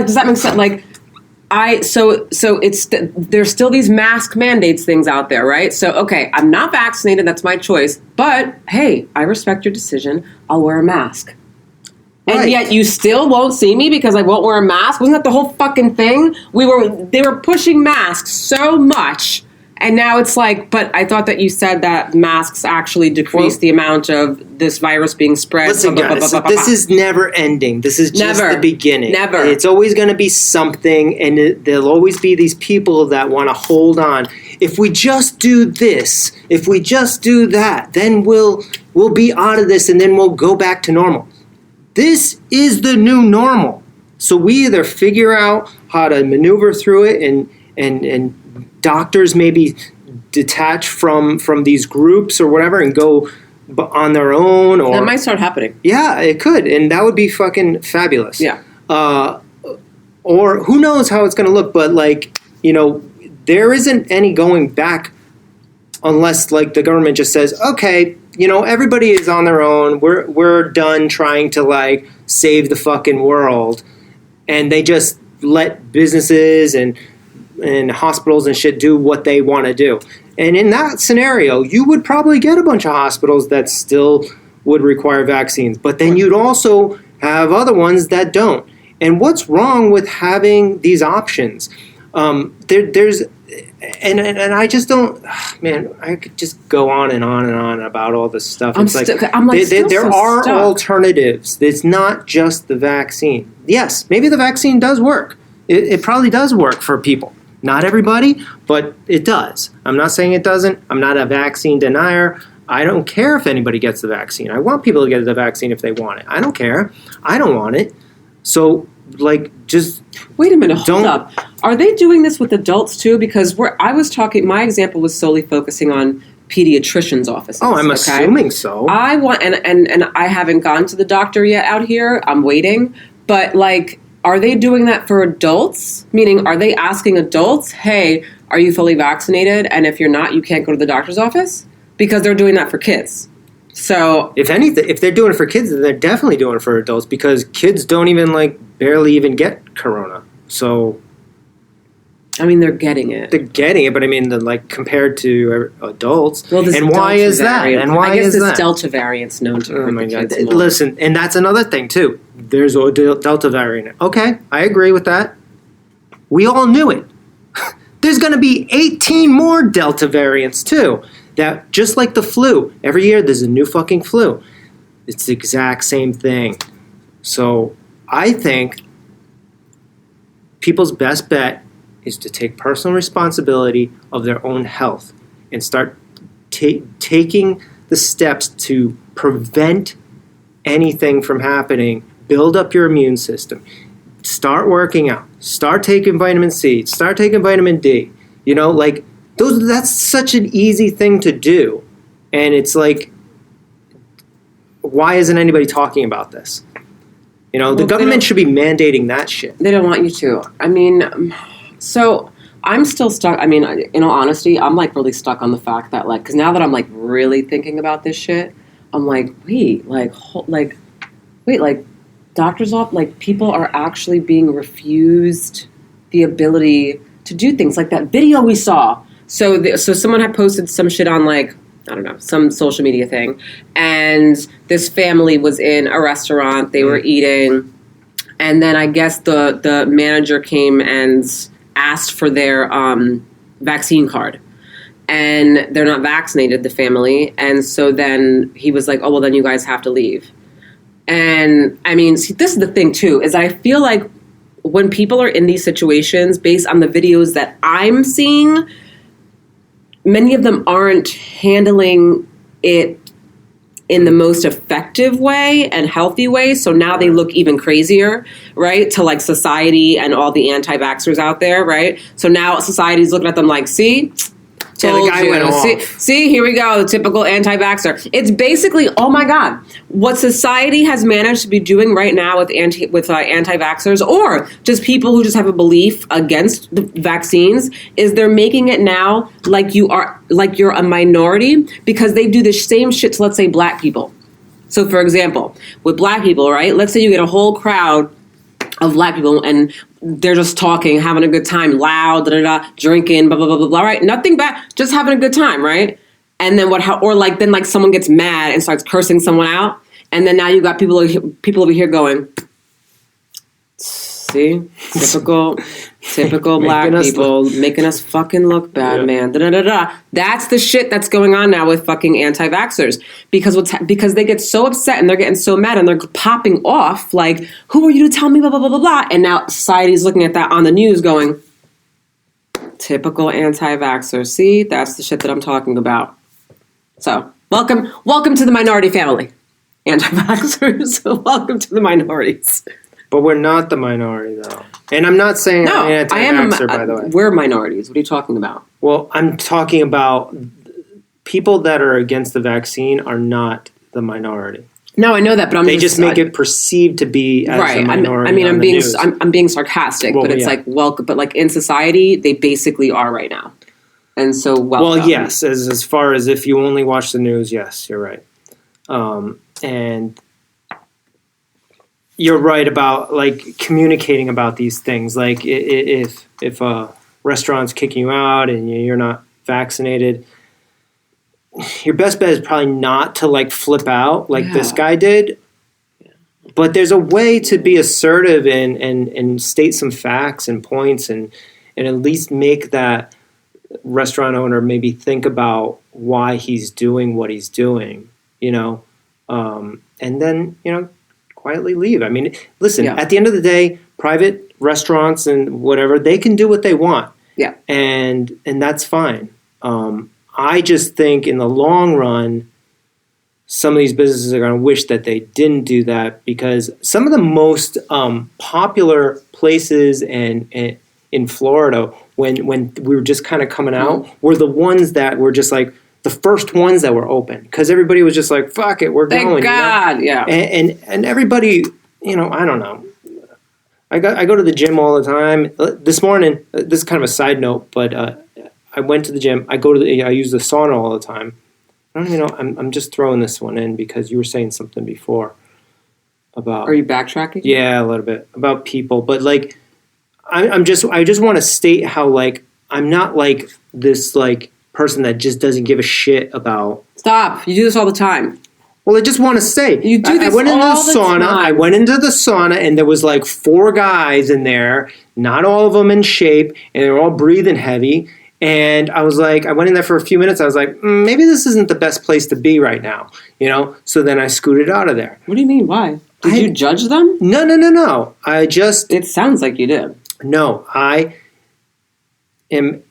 does that make sense? Like, so there's still these mask mandates things out there, right? So, okay, I'm not vaccinated. That's my choice. But hey, I respect your decision. I'll wear a mask. Right. And yet you still won't see me because I won't wear a mask. Wasn't that the whole fucking thing? They were pushing masks so much. And now it's like, but I thought that you said that masks actually decrease the amount of this virus being spread. Listen, guys, this is never ending. This is just the beginning. Never. It's always going to be something, and there'll always be these people that want to hold on. If we just do this, if we just do that, then we'll be out of this, and then we'll go back to normal. This is the new normal. So we either figure out how to maneuver through it, and doctors maybe detach from these groups or whatever and go on their own. Or that might start happening. Yeah, it could, and that would be fucking fabulous. Yeah. Or who knows how it's going to look, but there isn't any going back unless the government just says, okay, everybody is on their own. We're done trying to save the fucking world, and they just let businesses and hospitals and shit do what they want to do. And in that scenario, you would probably get a bunch of hospitals that still would require vaccines, but then you'd also have other ones that don't. And what's wrong with having these options? There's and I just don't, man. I could just go on and on and on about all this stuff. There are alternatives. It's not just the vaccine. Yes, maybe the vaccine does work. It probably does work for people. Not everybody, but it does. I'm not saying it doesn't. I'm not a vaccine denier. I don't care if anybody gets the vaccine. I want people to get the vaccine if they want it. I don't care. I don't want it. So, just wait a minute. Hold up. Are they doing this with adults too? Because I was talking. My example was solely focusing on pediatricians' offices. Oh, I'm assuming so. I want, and I haven't gone to the doctor yet out here. I'm waiting, but are they doing that for adults? Meaning, are they asking adults, hey, are you fully vaccinated? And if you're not, you can't go to the doctor's office? Because they're doing that for kids. So if anything, if they're doing it for kids, then they're definitely doing it for adults, because kids don't even barely even get corona. So I mean, they're getting it. They're getting it, but I mean, compared to adults. Well, and why is that? And why is that? I guess this Delta variant's known to hurt the kids more. Listen, and that's another thing too. There's a Delta variant. Okay, I agree with that. We all knew it. There's going to be 18 more Delta variants too. That just like the flu, every year there's a new fucking flu. It's the exact same thing. So I think people's best bet is to take personal responsibility of their own health and start taking the steps to prevent anything from happening. Build up your immune system. Start working out. Start taking vitamin C. Start taking vitamin D. That's such an easy thing to do. And it's why isn't anybody talking about this? The government should be mandating that shit. They don't want you to. I mean, so I'm still stuck. I mean, in all honesty, I'm really stuck on the fact that because now that I'm really thinking about this shit, I'm wait, doctors off, people are actually being refused the ability to do things like that video we saw. So someone had posted some shit on I don't know, some social media thing, and this family was in a restaurant. They were eating, and then I guess the manager came and asked for their vaccine card, and they're not vaccinated, the family, and so then he was like, oh, well, then you guys have to leave. And I mean, see, this is the thing too, is I feel like when people are in these situations, based on the videos that I'm seeing, many of them aren't handling it in the most effective way and healthy way. So now they look even crazier, right? To society and all the anti-vaxxers out there, right? So now society's looking at them see? Yeah, the guy went off. See, here we go, the typical anti-vaxxer. It's basically, oh my God, what society has managed to be doing right now with anti-vaxxers, or just people who just have a belief against the vaccines, is they're making it now you're a minority, because they do the same shit to, let's say, black people. So, for example, with black people, right? Let's say you get a whole crowd of black people and they're just talking, having a good time, loud, drinking, blah, blah, blah, blah, blah, right? Nothing bad, just having a good time, right? And then then someone gets mad and starts cursing someone out. And then now you got people over here going, See, typical black Making us people making us fucking look bad, Yeah. man. Da, da, da, da. That's the shit that's going on now with fucking anti-vaxxers because because they get so upset and they're getting so mad and they're popping off like, who are you to tell me blah blah blah blah blah? And now society's looking at that on the news, going, typical anti-vaxxers. See, that's the shit that I'm talking about. So welcome to the minority family, anti-vaxxers. Welcome to the minorities. But we're not the minority, though. And I'm not saying No, I'm an I am. anti-vaxxer, by the way. We're minorities. What are you talking about? Well, I'm talking about people that are against the vaccine are not the minority. No, I know that, but I'm They just make it perceived to be as right. a minority. I'm being being sarcastic, Well, but it's yeah. like but like in society, they basically are right now, and so Well, yes, as far as if you only watch the news, yes, you're right. And you're right about like communicating about these things. Like if a restaurant's kicking you out and you're not vaccinated, your best bet is probably not to like flip out like this guy did. But there's a way to be assertive and state some facts and points and at least make that restaurant owner maybe think about why he's doing what he's doing, and then, quietly leave. I mean, listen, at the end of the day, private restaurants and whatever, they can do what they want. Yeah. And that's fine. I just think in the long run, some of these businesses are going to wish that they didn't do that because some of the most popular places in Florida when we were just kind of coming out were the ones that were just like the first ones that were open because everybody was just like, fuck it, we're Thank going. God, yeah. And everybody, I don't know. I go to the gym all the time. This morning, this is kind of a side note, but I went to the gym. I use the sauna all the time. I don't even know. I'm just throwing this one in because you were saying something before about. Are you backtracking? Yeah, a little bit about people, but like, I just want to state how like I'm not like this like person that just doesn't give a shit about. Stop! You do this all the time. Well, I just want to say You do this I went into all the the sauna. time. I went into the sauna, and there was like 4 guys in there. Not all of them in shape, and they were all breathing heavy. And I was like, I went in there for a few minutes. I was like, maybe this isn't the best place to be right now, So then I scooted out of there. What do you mean? Why? Did you judge them? No. I just It sounds like you did. no. I am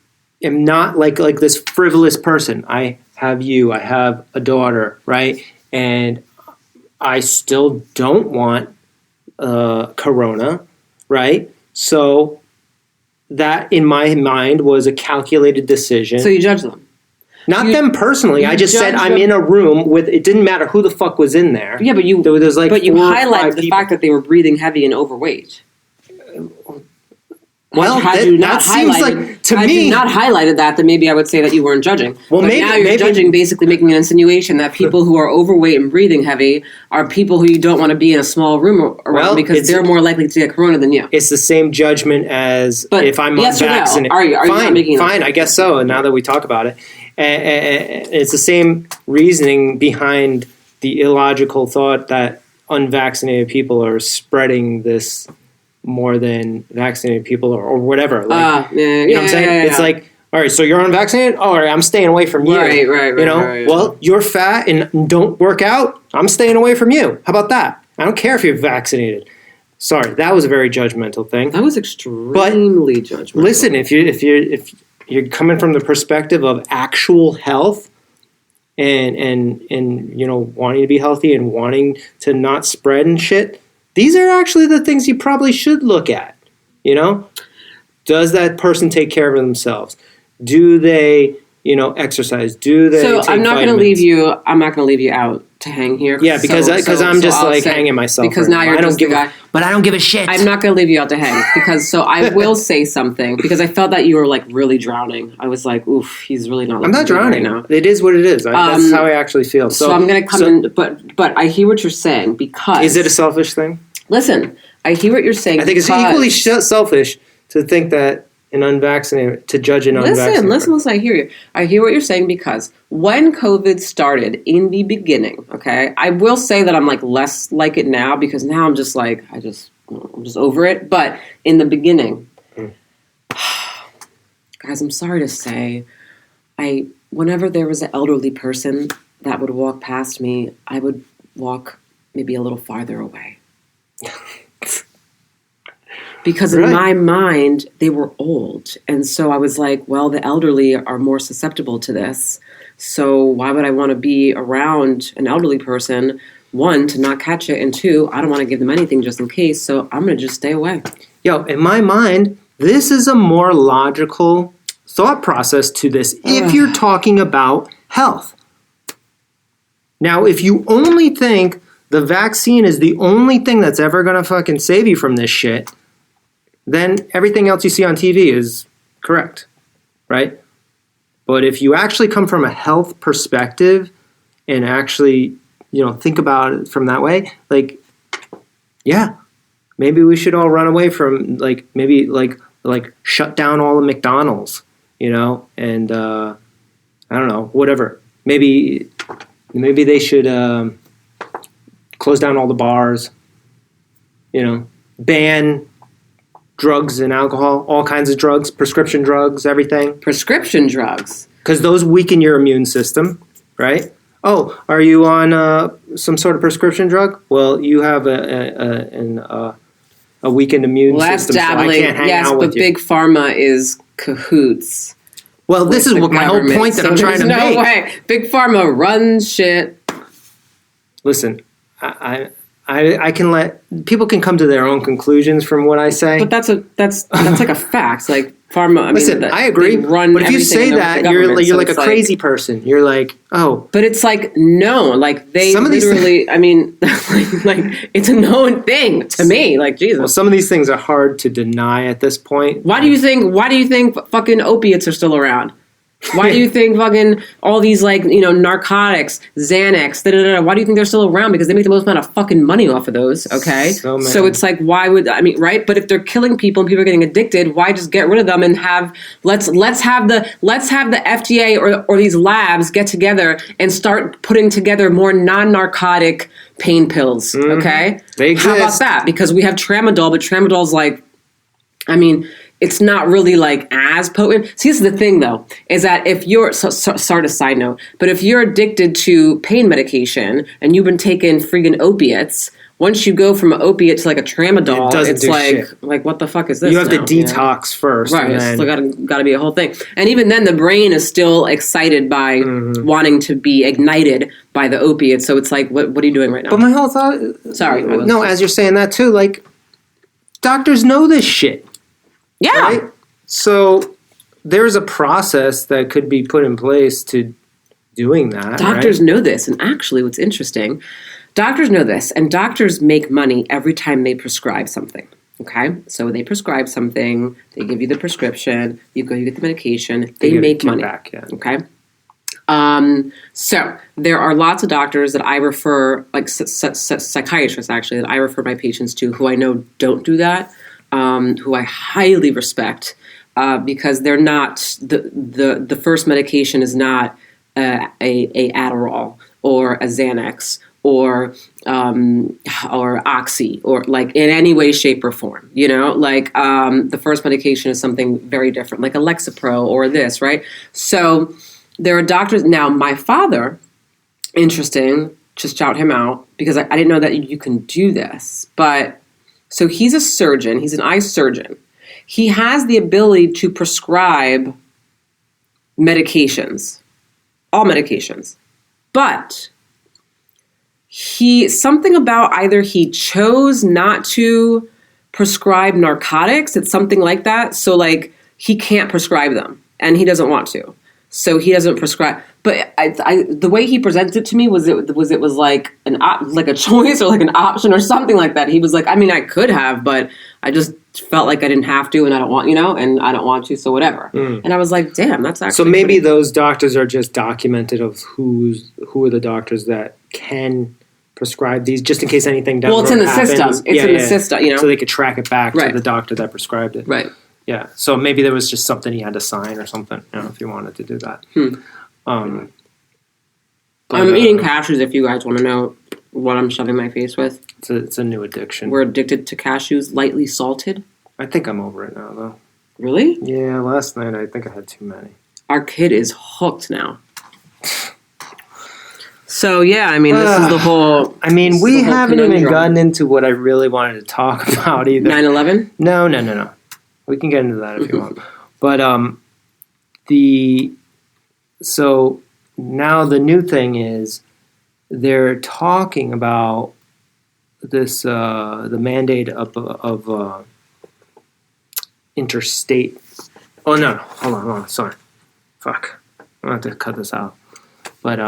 not like this frivolous person. I have you. I have a daughter, right? And I still don't want corona, right? So that in my mind was a calculated decision. So you judge them. Not them personally. I just said judge I'm them- in a room with. It didn't matter who the fuck was in there. Yeah, but you There was like but you 4 or 5 highlighted the people. fact that they were breathing heavy and overweight. Well, had that- you not that seems highlighted- like- to had me- you not highlighted that, then maybe I would say that you weren't judging. Well, but maybe- now you're maybe- judging, basically making an insinuation that people who are overweight and breathing heavy are people who you don't want to be in a small room around Well, because it's- they're more likely to get corona than you. It's the same judgment as But if I'm yes or no? unvaccinated. Are you not fine, making an fine. I guess so. And now that we talk about it, it's the same reasoning behind the illogical thought that unvaccinated people are spreading this more than vaccinated people or whatever. Like, you know what I'm saying? It's like, all right, so you're unvaccinated? Oh, all right, I'm staying away from you. Right, You know, right. well, you're fat and don't work out. I'm staying away from you. How about that? I don't care if you're vaccinated. Sorry, that was a very judgmental thing. That was extremely judgmental. Listen, if you're coming from the perspective of actual health and wanting to be healthy and wanting to not spread and shit, these are actually the things you probably should look at. Does that person take care of themselves? Do they exercise? Do they So take I'm not going to vitamins? leave you. I'm not going to leave you out to hang here. Yeah, because I'm just I'll like say- hanging myself. Because right now you're I don't just the give guy. but I don't give a shit. I'm not going to leave you out to hang because I will say something because I felt that you were like really drowning. I was like, oof, he's really not. I'm not looking good drowning. right now. It is what it is. That's how I actually feel. So I'm going to come in, but I hear what you're saying because Is it a selfish thing? listen? I hear what you're saying. I think it's because- equally selfish to think that an unvaccinated, to judge an unvaccinated. Listen, I hear you. I hear what you're saying because when COVID started in the beginning, okay, I will say that I'm like less like it now because now I'm just like, I just I'm just over it. But in the beginning, guys, I'm sorry to say, whenever there was an elderly person that would walk past me, I would walk maybe a little farther away. Because in my mind, they were old. And so I was like, well, the elderly are more susceptible to this. So why would I want to be around an elderly person? One, to not catch it. And two, I don't want to give them anything just in case. So I'm going to just stay away. Yo, in my mind, this is a more logical thought process to this if you're talking about health. Now, if you only think the vaccine is the only thing that's ever going to fucking save you from this shit, then everything else you see on TV is correct, right? But if you actually come from a health perspective and actually, think about it from that way, like, yeah, maybe we should all run away from, maybe shut down all the McDonald's, and I don't know, whatever. Maybe they should close down all the bars, ban drugs and alcohol, all kinds of drugs, prescription drugs, everything. Prescription drugs. Because those weaken your immune system, right? Oh, are you on some sort of prescription drug? Well, you have a weakened immune system, so I can't hang out with you. Yes, but Big Pharma is cahoots. Well, this is what my whole point that I'm trying to make. No way. Big Pharma runs shit. Listen, I can let people can come to their own conclusions from what I say. But that's like a fact. Like pharma. Listen, I agree. But if you say that, you're like a crazy person. You're like, oh. But it's like no, like they literally. I mean, like it's a known thing to me. Like Jesus. Well, some of these things are hard to deny at this point. Why do you think fucking opiates are still around? Why do you think fucking all these narcotics, Xanax, why do you think they're still around? Because they make the most amount of fucking money off of those, okay? So it's like, why would, right? But if they're killing people and people are getting addicted, why just get rid of them and let's have the FDA or these labs get together and start putting together more non-narcotic pain pills, okay? They exist. How about that? Because we have Tramadol, but Tramadol's it's not really as potent. See, this is the thing though, is that if you're, sorry to side note, but if you're addicted to pain medication and you've been taking freaking opiates, once you go from an opiate to a Tramadol, it's like what the fuck is this? You have to detox first. Right, it's still got to be a whole thing. And even then the brain is still excited by wanting to be ignited by the opiate. So it's like, what are you doing right now? But my whole thought, sorry. No, as you're saying that too, doctors know this shit. Yeah. Right? So there's a process that could be put in place to doing that. Doctors know this. And actually, what's interesting, doctors know this. And doctors make money every time they prescribe something. Okay? So they prescribe something. They give you the prescription. You get the medication. They make money. Back, yeah. Okay? So there are lots of doctors that I refer, psychiatrists actually, that I refer my patients to who I know don't do that. Who I highly respect because they're not the first medication is not a Adderall or a Xanax or Oxy or in any way, shape, or form. The first medication is something very different, like a Lexapro or this, right? So there are doctors now. My father, interesting, just shout him out because I didn't know that you can do this, but. So he's a surgeon. He's an eye surgeon. He has the ability to prescribe medications, all medications. But something about either he chose not to prescribe narcotics. It's something like that. So he can't prescribe them and he doesn't want to. So he doesn't prescribe. But the way he presented it to me was like a choice or an option or something like that. He was like, I mean, I could have, but I just felt like I didn't have to, and I don't want, and I don't want to, so whatever. And I was like, damn, that's actually. So maybe those doctors are just documented of who are the doctors that can prescribe these, just in case anything down the road happens. Well, it's in the system. It's in the system, So they could track it back to the doctor that prescribed it. Right. Yeah. So maybe there was just something he had to sign or something, if you wanted to do that. I'm eating cashews if you guys want to know what I'm shoving my face with. It's a new addiction. We're addicted to cashews, lightly salted. I think I'm over it now, though. Really? Yeah, last night I think I had too many. Our kid is hooked now. So yeah, I mean, this is the whole. I mean, this is we the whole haven't even conundrum. gotten into what I really wanted to talk about either. 9/11. No. We can get into that if you want. But so now the new thing is they're talking about this the mandate of interstate. Oh no! Hold on. Sorry. Fuck. I'm gonna have to cut this out. But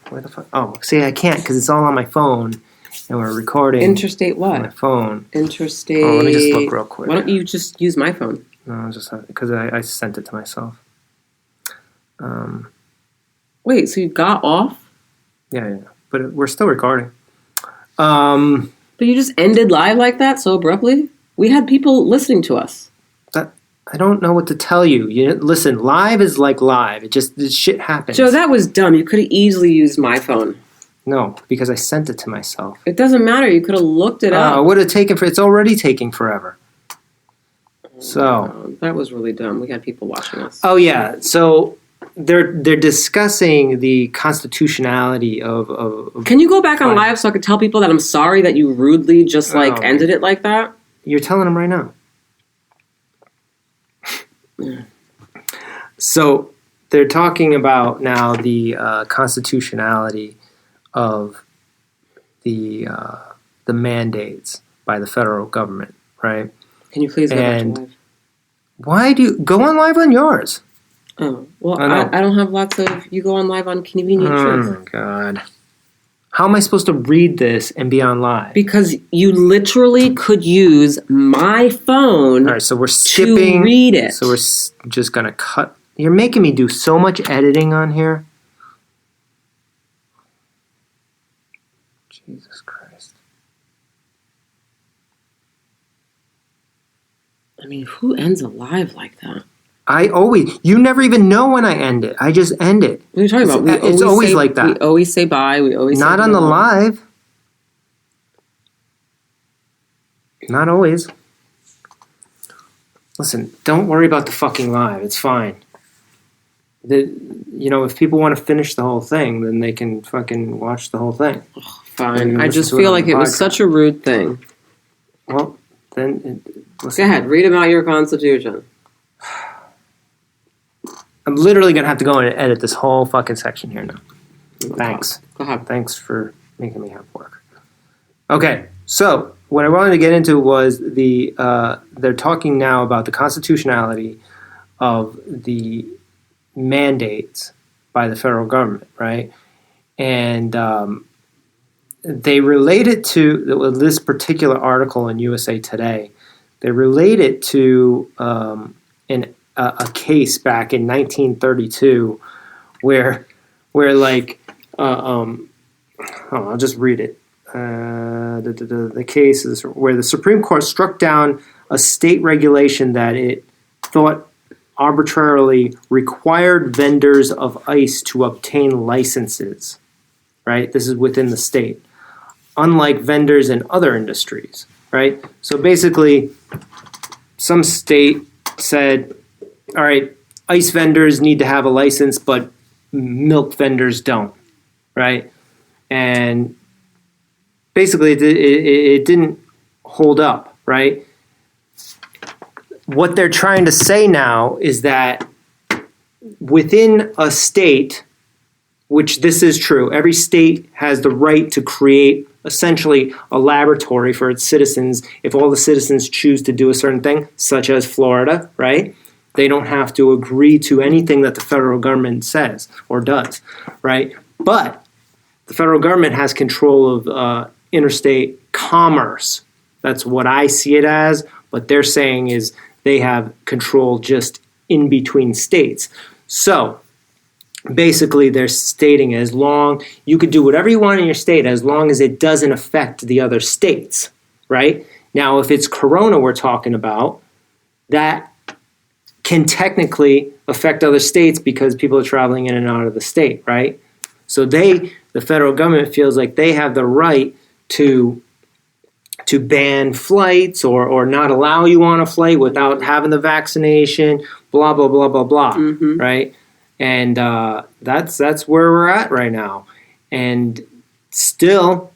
where the fuck? Oh, see, I can't because it's all on my phone, and we're recording Interstate on my what? phone. Interstate. Oh, let me just look real quick. Why don't you just use my phone? No, just because I sent it to myself. Wait, so you got off? Yeah. But we're still recording. But you just ended live like that so abruptly? We had people listening to us. I don't know what to tell you. Listen, live is like live. This shit happens. Joe, that was dumb. You could have easily used my phone. No, because I sent it to myself. It doesn't matter. You could have looked it It up. would have taken. It's already taking forever. So. Oh, that was really dumb. We had people watching us. Oh yeah. So they're discussing the constitutionality of. Can you go back on Fine. live so I could tell people that I'm sorry that you rudely just Oh, ended it like that? You're telling them right now. So they're talking about now the constitutionality of the mandates by the federal government, right? Can you please go back And- to live? Why do you go on live on yours? Oh, well, I know. I don't have lots of. You go on live on Convenient Oh Truth. my god! How am I supposed to read this and be on live? Because you literally could use my phone All right, so we're skipping. to read it. So we're just gonna cut. You're making me do so much editing on here. Jesus Christ! I mean, who ends a live like that? You never even know when I end it. I just end it. What are you talking about? It's always say, like that. We always say bye. We always Not say on the goodbye. live. Not always. Listen, don't worry about the fucking live. It's fine. If people want to finish the whole thing, then they can fucking watch the whole thing. Fine. You I listen just to feel on like the it was podcast. such a rude thing. Well, then listen. Go ahead, read about your Constitution. I'm literally gonna have to go in and edit this whole fucking section here now. Thanks. Go ahead. Thanks for making me have work. Okay, so what I wanted to get into was they're talking now about the constitutionality of the mandates by the federal government, right? And they relate it to this particular article in USA Today. They relate it to a case back in 1932 where I'll just read it. The case is where the Supreme Court struck down a state regulation that it thought arbitrarily required vendors of ice to obtain licenses, right? This is within the state, unlike vendors in other industries, right? So basically, some state said, all right, ice vendors need to have a license, but milk vendors don't, right? And basically, it didn't hold up, right? What they're trying to say now is that within a state, which this is true, every state has the right to create essentially a laboratory for its citizens if all the citizens choose to do a certain thing, such as Florida, right? They don't have to agree to anything that the federal government says or does, right? But the federal government has control of interstate commerce. That's what I see it as. What they're saying is they have control just in between states. So basically they're stating as long, you could do whatever you want in your state as long as it doesn't affect the other states, right? Now, if it's Corona we're talking about, that can technically affect other states because people are traveling in and out of the state, right? So the federal government feels like they have the right to ban flights or not allow you on a flight without having the vaccination, blah blah blah blah blah, right? And that's where we're at right now, and still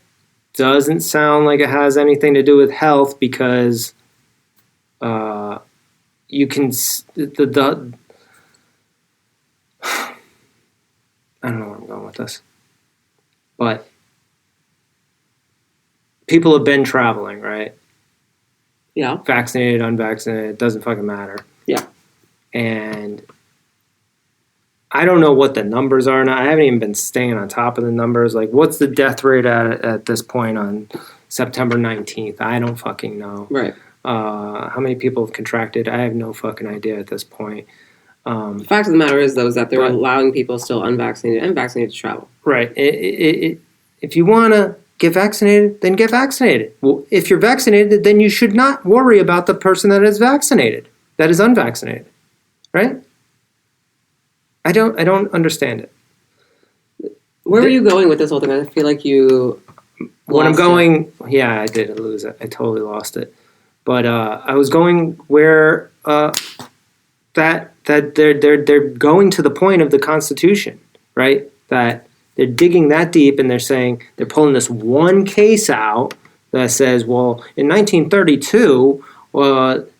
doesn't sound like it has anything to do with health because you can the I don't know where I'm going with this, but people have been traveling, right? Yeah. Vaccinated, unvaccinated, it doesn't fucking matter. Yeah. And I don't know what the numbers are now. I haven't even been staying on top of the numbers. Like, what's the death rate at this point on September 19th? I don't fucking know. Right. How many people have contracted? I have no fucking idea at this point. The fact of the matter is, though, is that they're allowing people still unvaccinated and vaccinated to travel. Right. If you want to get vaccinated, then get vaccinated. Well, if you're vaccinated, then you should not worry about the person that is vaccinated, that is unvaccinated. Right? I don't understand it. Where are you going with this whole thing? I feel like you When I'm lost it. going, yeah, I did lose it. I totally lost it. But I was going where that they're going to the point of the Constitution, right? That they're digging that deep and they're saying they're pulling this one case out that says, well, in 1932,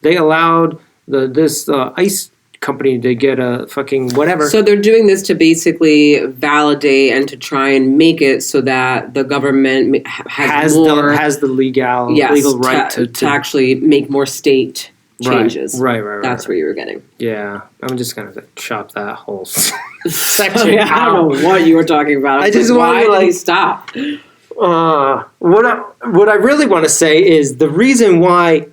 they allowed this ice company to get a fucking whatever. So they're doing this to basically validate and to try and make it so that the government has the legal right to actually make more state changes. Right. That's where you were getting. Yeah, I'm just gonna chop that whole section. I don't know what you were talking about. I just why wanted to, did you stop? What I really want to say is the reason why,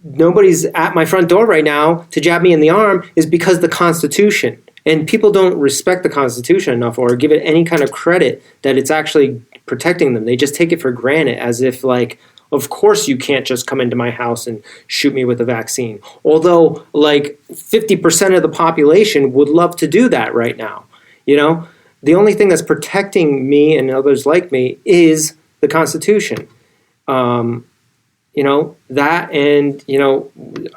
nobody's at my front door right now to jab me in the arm is because the Constitution. And people don't respect the Constitution enough or give it any kind of credit that it's actually protecting them. They just take it for granted as if, of course you can't just come into my house and shoot me with a vaccine. Although, 50% of the population would love to do that right now. You know? The only thing that's protecting me and others like me is the Constitution. That and,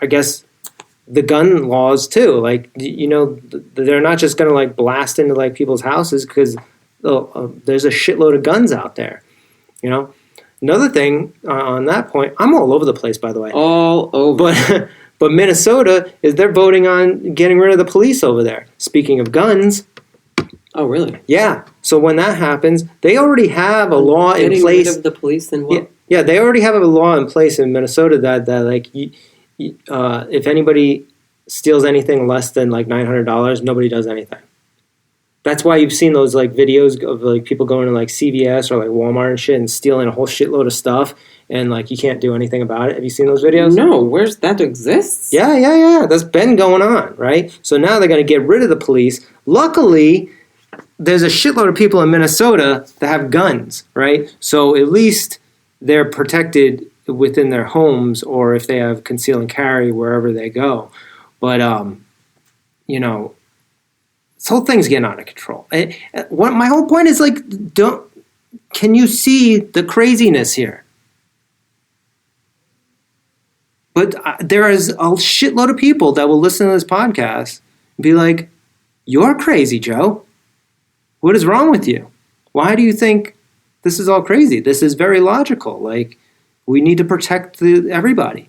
I guess the gun laws too. They're not just going to blast into people's houses because there's a shitload of guns out there. Another thing on that point, I'm all over the place, by the way. All over. But Minnesota they're voting on getting rid of the police over there. Speaking of guns. Oh, really? Yeah. So when that happens, they already have a law in place. Getting rid of the police, then what? Yeah, they already have a law in place in Minnesota that if anybody steals anything less than $900, nobody does anything. That's why you've seen those videos of people going to CVS or Walmart and shit and stealing a whole shitload of stuff and you can't do anything about it. Have you seen those videos? No, where's that exists? Yeah. That's been going on, right? So now they're going to get rid of the police. Luckily, there's a shitload of people in Minnesota that have guns, right? So at least they're protected within their homes or if they have conceal and carry wherever they go. But, this whole thing's getting out of control. My whole point is can you see the craziness here? But there is a shitload of people that will listen to this podcast and be like, you're crazy, Joe. What is wrong with you? Why do you think this is all crazy? This is very logical. We need to protect everybody.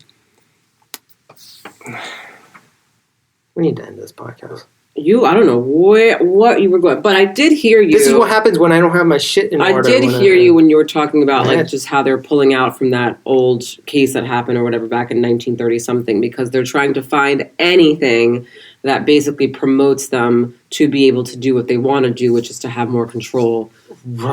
We need to end this podcast. I don't know what you were going, but I did hear you. This is what happens when I don't have my shit in order. I did hear you when you were talking about just how they're pulling out from that old case that happened or whatever back in 1930 something because they're trying to find anything that basically promotes them to be able to do what they want to do, which is to have more control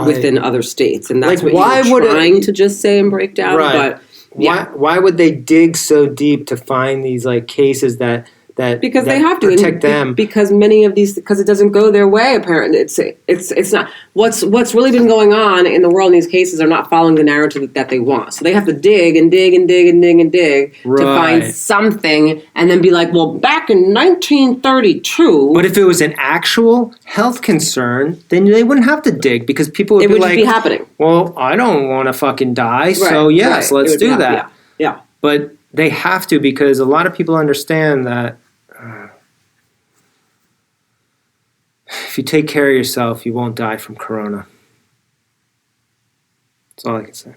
within other states, and that's what you're trying to just say and break down. Right. But why would they dig so deep to find these cases that because that they have to protect them. because many of these, because it doesn't go their way. Apparently, it's not what's really been going on in the world in these cases are not following the narrative that they want. So they have to dig and dig and dig and dig and dig to find something, and then be like, well, back in 1932. But if it was an actual health concern, then they wouldn't have to dig because people would it be would like, just be happening. well, I don't want to fucking die, so yes, let's do that. Yeah. But they have to because a lot of people understand that if you take care of yourself, you won't die from corona. That's all I can say.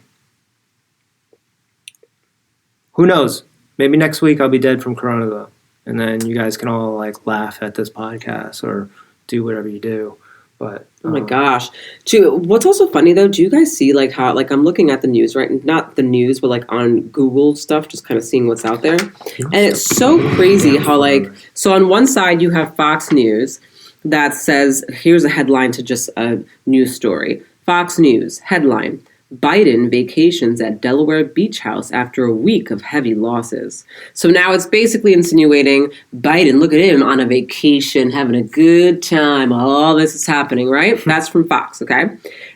Who knows? Maybe next week I'll be dead from corona though. And then you guys can all like laugh at this podcast or do whatever you do. But oh my gosh. What's also funny though, do you guys see like how like I'm looking at the news, right? Not the news, but like on Google stuff, just kind of seeing what's out there. And it's so crazy how like, so on one side you have Fox News that says, here's a headline to just a news story. Fox News, headline, Biden vacations at Delaware beach house after a week of heavy losses. So now it's basically insinuating Biden, look at him on a vacation, having a good time. All this is happening, right? That's from Fox, okay?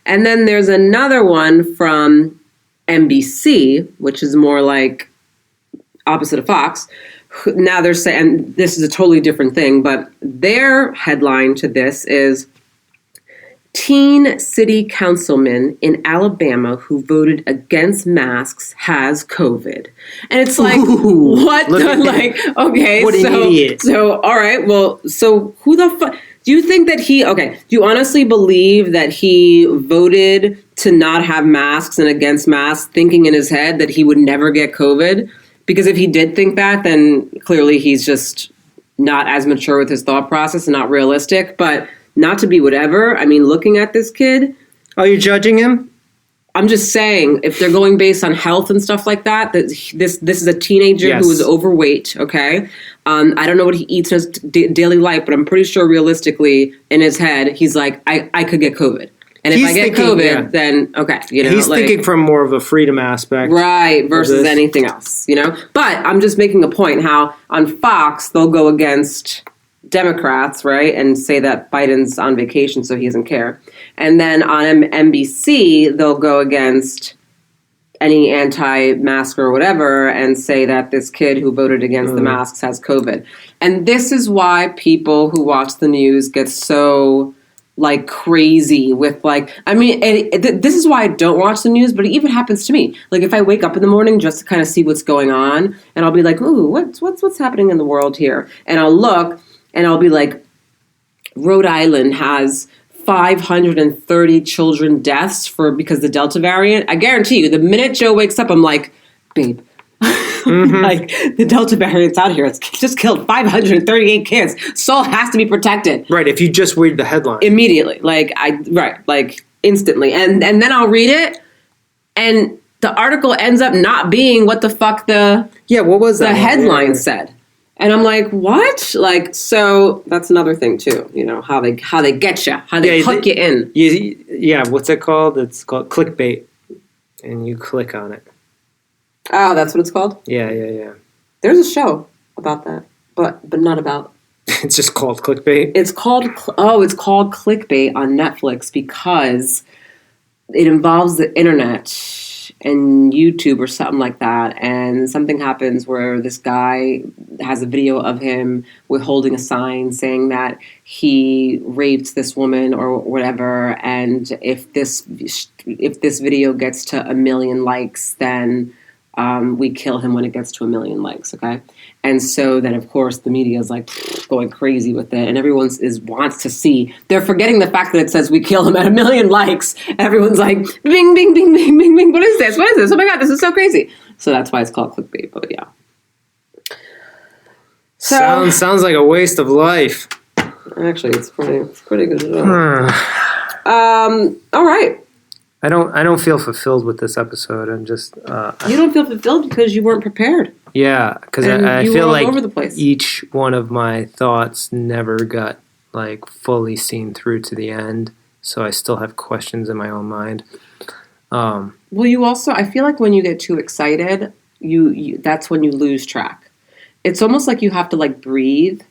And then there's another one from NBC, which is more like opposite of Fox. Now they're saying, this is a totally different thing, but their headline to this is, teen city councilman in Alabama who voted against masks has COVID. And it's like, what the, like, okay, what an idiot. So, all right, well, so who the fuck, do you think that do you honestly believe that he voted to not have masks and against masks, thinking in his head that he would never get COVID? Because if he did think that, then clearly he's just not as mature with his thought process and not realistic, but not to be whatever. I mean, looking at this kid. Oh, you're judging him? I'm just saying, if they're going based on health and stuff like that, this is a teenager who is overweight, okay? I don't know what he eats in his daily life, but I'm pretty sure realistically in his head, he's like, I could get COVID. And if I get COVID, then, okay. You know, he's thinking from more of a freedom aspect. Right, versus anything else, you know? But I'm just making a point how on Fox, they'll go against Democrats, right, and say that Biden's on vacation so he doesn't care. And then on NBC, they'll go against any anti-mask or whatever and say that this kid who voted against the masks has COVID. And this is why people who watch the news get so like crazy with like, I mean, this is why I don't watch the news, but it even happens to me. Like if I wake up in the morning just to kind of see what's going on, and I'll be like, ooh, what's happening in the world here? And I'll look, and I'll be like, Rhode Island has 530 children deaths because the Delta variant. I guarantee you, the minute Joe wakes up, I'm like, babe, like the Delta variant's out here. It's just killed 538 kids. Seoul has to be protected. Right. If you just read the headline immediately, like instantly, and then I'll read it, and the article ends up not being what the fuck what was that the headline said. And I'm like, what? Like, so that's another thing too. You know how they get you, how they hook you in. Yeah, what's it called? It's called clickbait, and you click on it. Oh, that's what it's called? Yeah. There's a show about that, but not about. It's just called clickbait. It's called clickbait on Netflix because it involves the internet and YouTube or something like that, and something happens where this guy has a video of him with holding a sign saying that he raped this woman or whatever, and if this video gets to 1 million likes, then we kill him when it gets to 1 million likes, okay? And so then, of course, the media is like going crazy with it, and everyone wants to see. They're forgetting the fact that it says we kill him at 1 million likes. Everyone's like, bing, bing, bing, bing, bing, bing. What is this? What is this? Oh my God, this is so crazy. So that's why it's called clickbait. But yeah. So sounds like a waste of life. Actually, it's pretty good. All right. I don't feel fulfilled with this episode. I'm just you don't feel fulfilled because you weren't prepared. Yeah, because I feel like over the place. Each one of my thoughts never got like fully seen through to the end, so I still have questions in my own mind. Well, you also, I feel like when you get too excited, you that's when you lose track. it's almost like you have to like breathe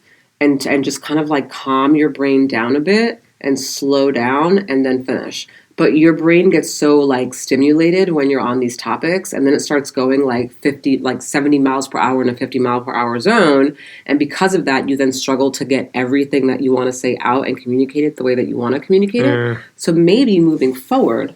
and just kind of like calm your brain down a bit and slow down and then finish. But your brain gets so like stimulated when you're on these topics, and then it starts going like 70 miles per hour in a 50 mile per hour zone. And because of that, you then struggle to get everything that you want to say out and communicate it the way that you want to communicate it. So maybe moving forward,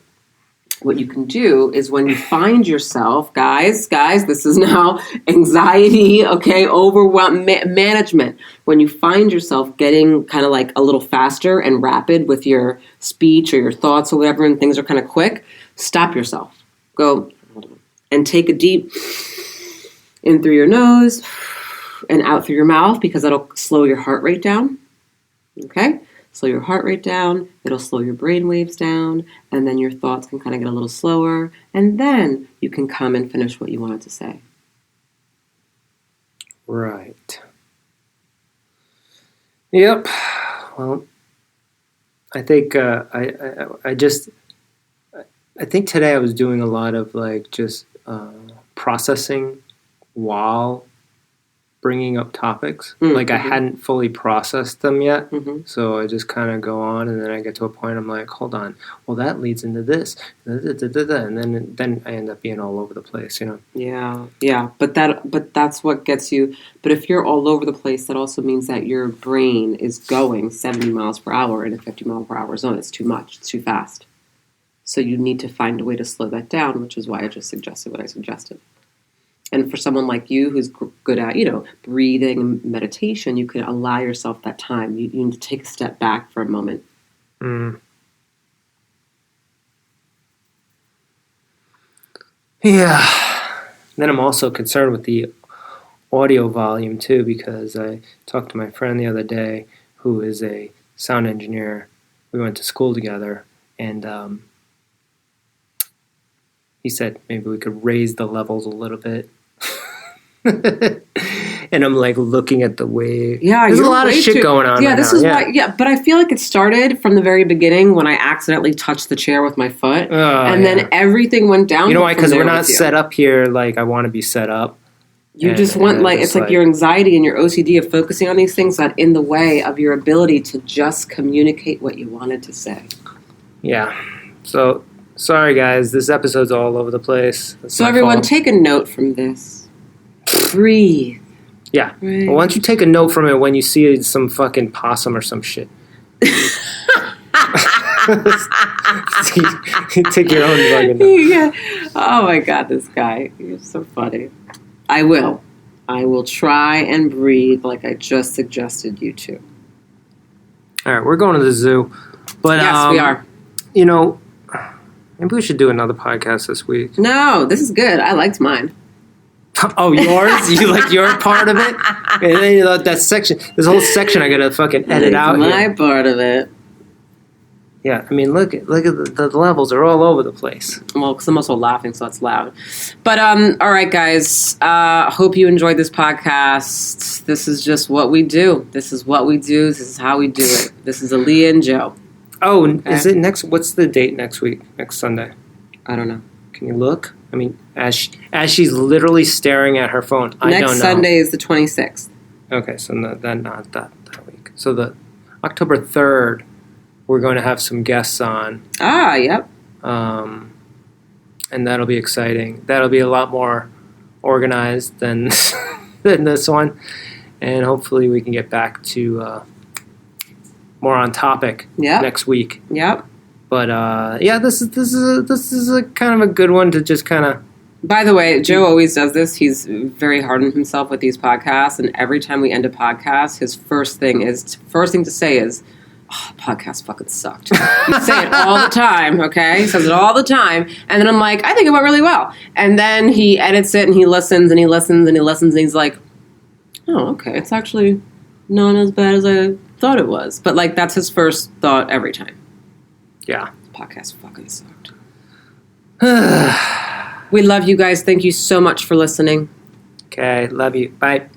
what you can do is when you find yourself, guys, this is now anxiety, okay, overwhelm management. When you find yourself getting kind of like a little faster and rapid with your speech or your thoughts or whatever, and things are kind of quick, stop yourself. Go and take a deep in through your nose and out through your mouth, because that'll slow your heart rate down, okay? Slow your heart rate down, it'll slow your brain waves down, and then your thoughts can kind of get a little slower, and then you can come and finish what you wanted to say. Right. Yep. Well, I think I think today I was doing a lot of like just processing while bringing up topics. Like I hadn't fully processed them yet. So I just kind of go on, and then I get to a point I'm like, hold on, well that leads into this, and then I end up being all over the place, you know. Yeah. But that's what gets you. But if you're all over the place, that also means that your brain is going 70 miles per hour in a 50 mile per hour zone. It's too much. It's too fast. So you need to find a way to slow that down, which is why I just suggested what I suggested. And for someone like you who's good at, breathing and meditation, you can allow yourself that time. You need to take a step back for a moment. Yeah. Then I'm also concerned with the audio volume too, because I talked to my friend the other day who is a sound engineer. We went to school together, and he said maybe we could raise the levels a little bit. And I'm like looking at the wave. Yeah, there's a lot of shit going on. Yeah, this now. is why. Yeah, but I feel like it started from the very beginning when I accidentally touched the chair with my foot, then everything went down. You know why? Because we're not set up here like I want to be set up. You just want it's like your anxiety and your OCD of focusing on these things got in the way of your ability to just communicate what you wanted to say. Yeah. So sorry, guys. This episode's all over the place. So everyone, take a note from this. Breathe. Yeah. Right. Well, why don't you take a note from it when you see some fucking possum or some shit? Take your own fucking note. Yeah. Oh my God, this guy. You're so funny. I will try and breathe like I just suggested you to. All right, we're going to the zoo. But, yes, we are. Maybe we should do another podcast this week. No, this is good. I liked mine. Oh, yours? You like your part of it? And then that section, this whole section I gotta fucking edit out my here. part of it. Yeah, I mean, look at the levels are all over the place. Well, because I'm also laughing, so it's loud. But, all right, guys. Hope you enjoyed this podcast. This is just what we do. This is what we do. This is how we do it. This is Aaliyah and Joe. Oh, okay. Is it next? What's the date next week? Next Sunday? I don't know. Can you look? I mean, as she's literally staring at her phone, I don't know. Next Sunday is the 26th. Okay, so not that week. So the October 3rd, we're going to have some guests on. Ah, yep. And that'll be exciting. That'll be a lot more organized than this one, and hopefully we can get back to more on topic next week. Yep. But this is a kind of a good one to just kind of. By the way, Joe always does this. He's very hard on himself with these podcasts, and every time we end a podcast, his first thing to say is, "Oh, podcast fucking sucked." You say it all the time, okay? He says it all the time, and then I'm like, "I think it went really well," and then he edits it and he listens and he listens and he listens and he's like, "Oh, okay, it's actually not as bad as I thought it was," but like that's his first thought every time. Yeah. Podcast fucking sucked. We love you guys. Thank you so much for listening. Okay, love you. Bye.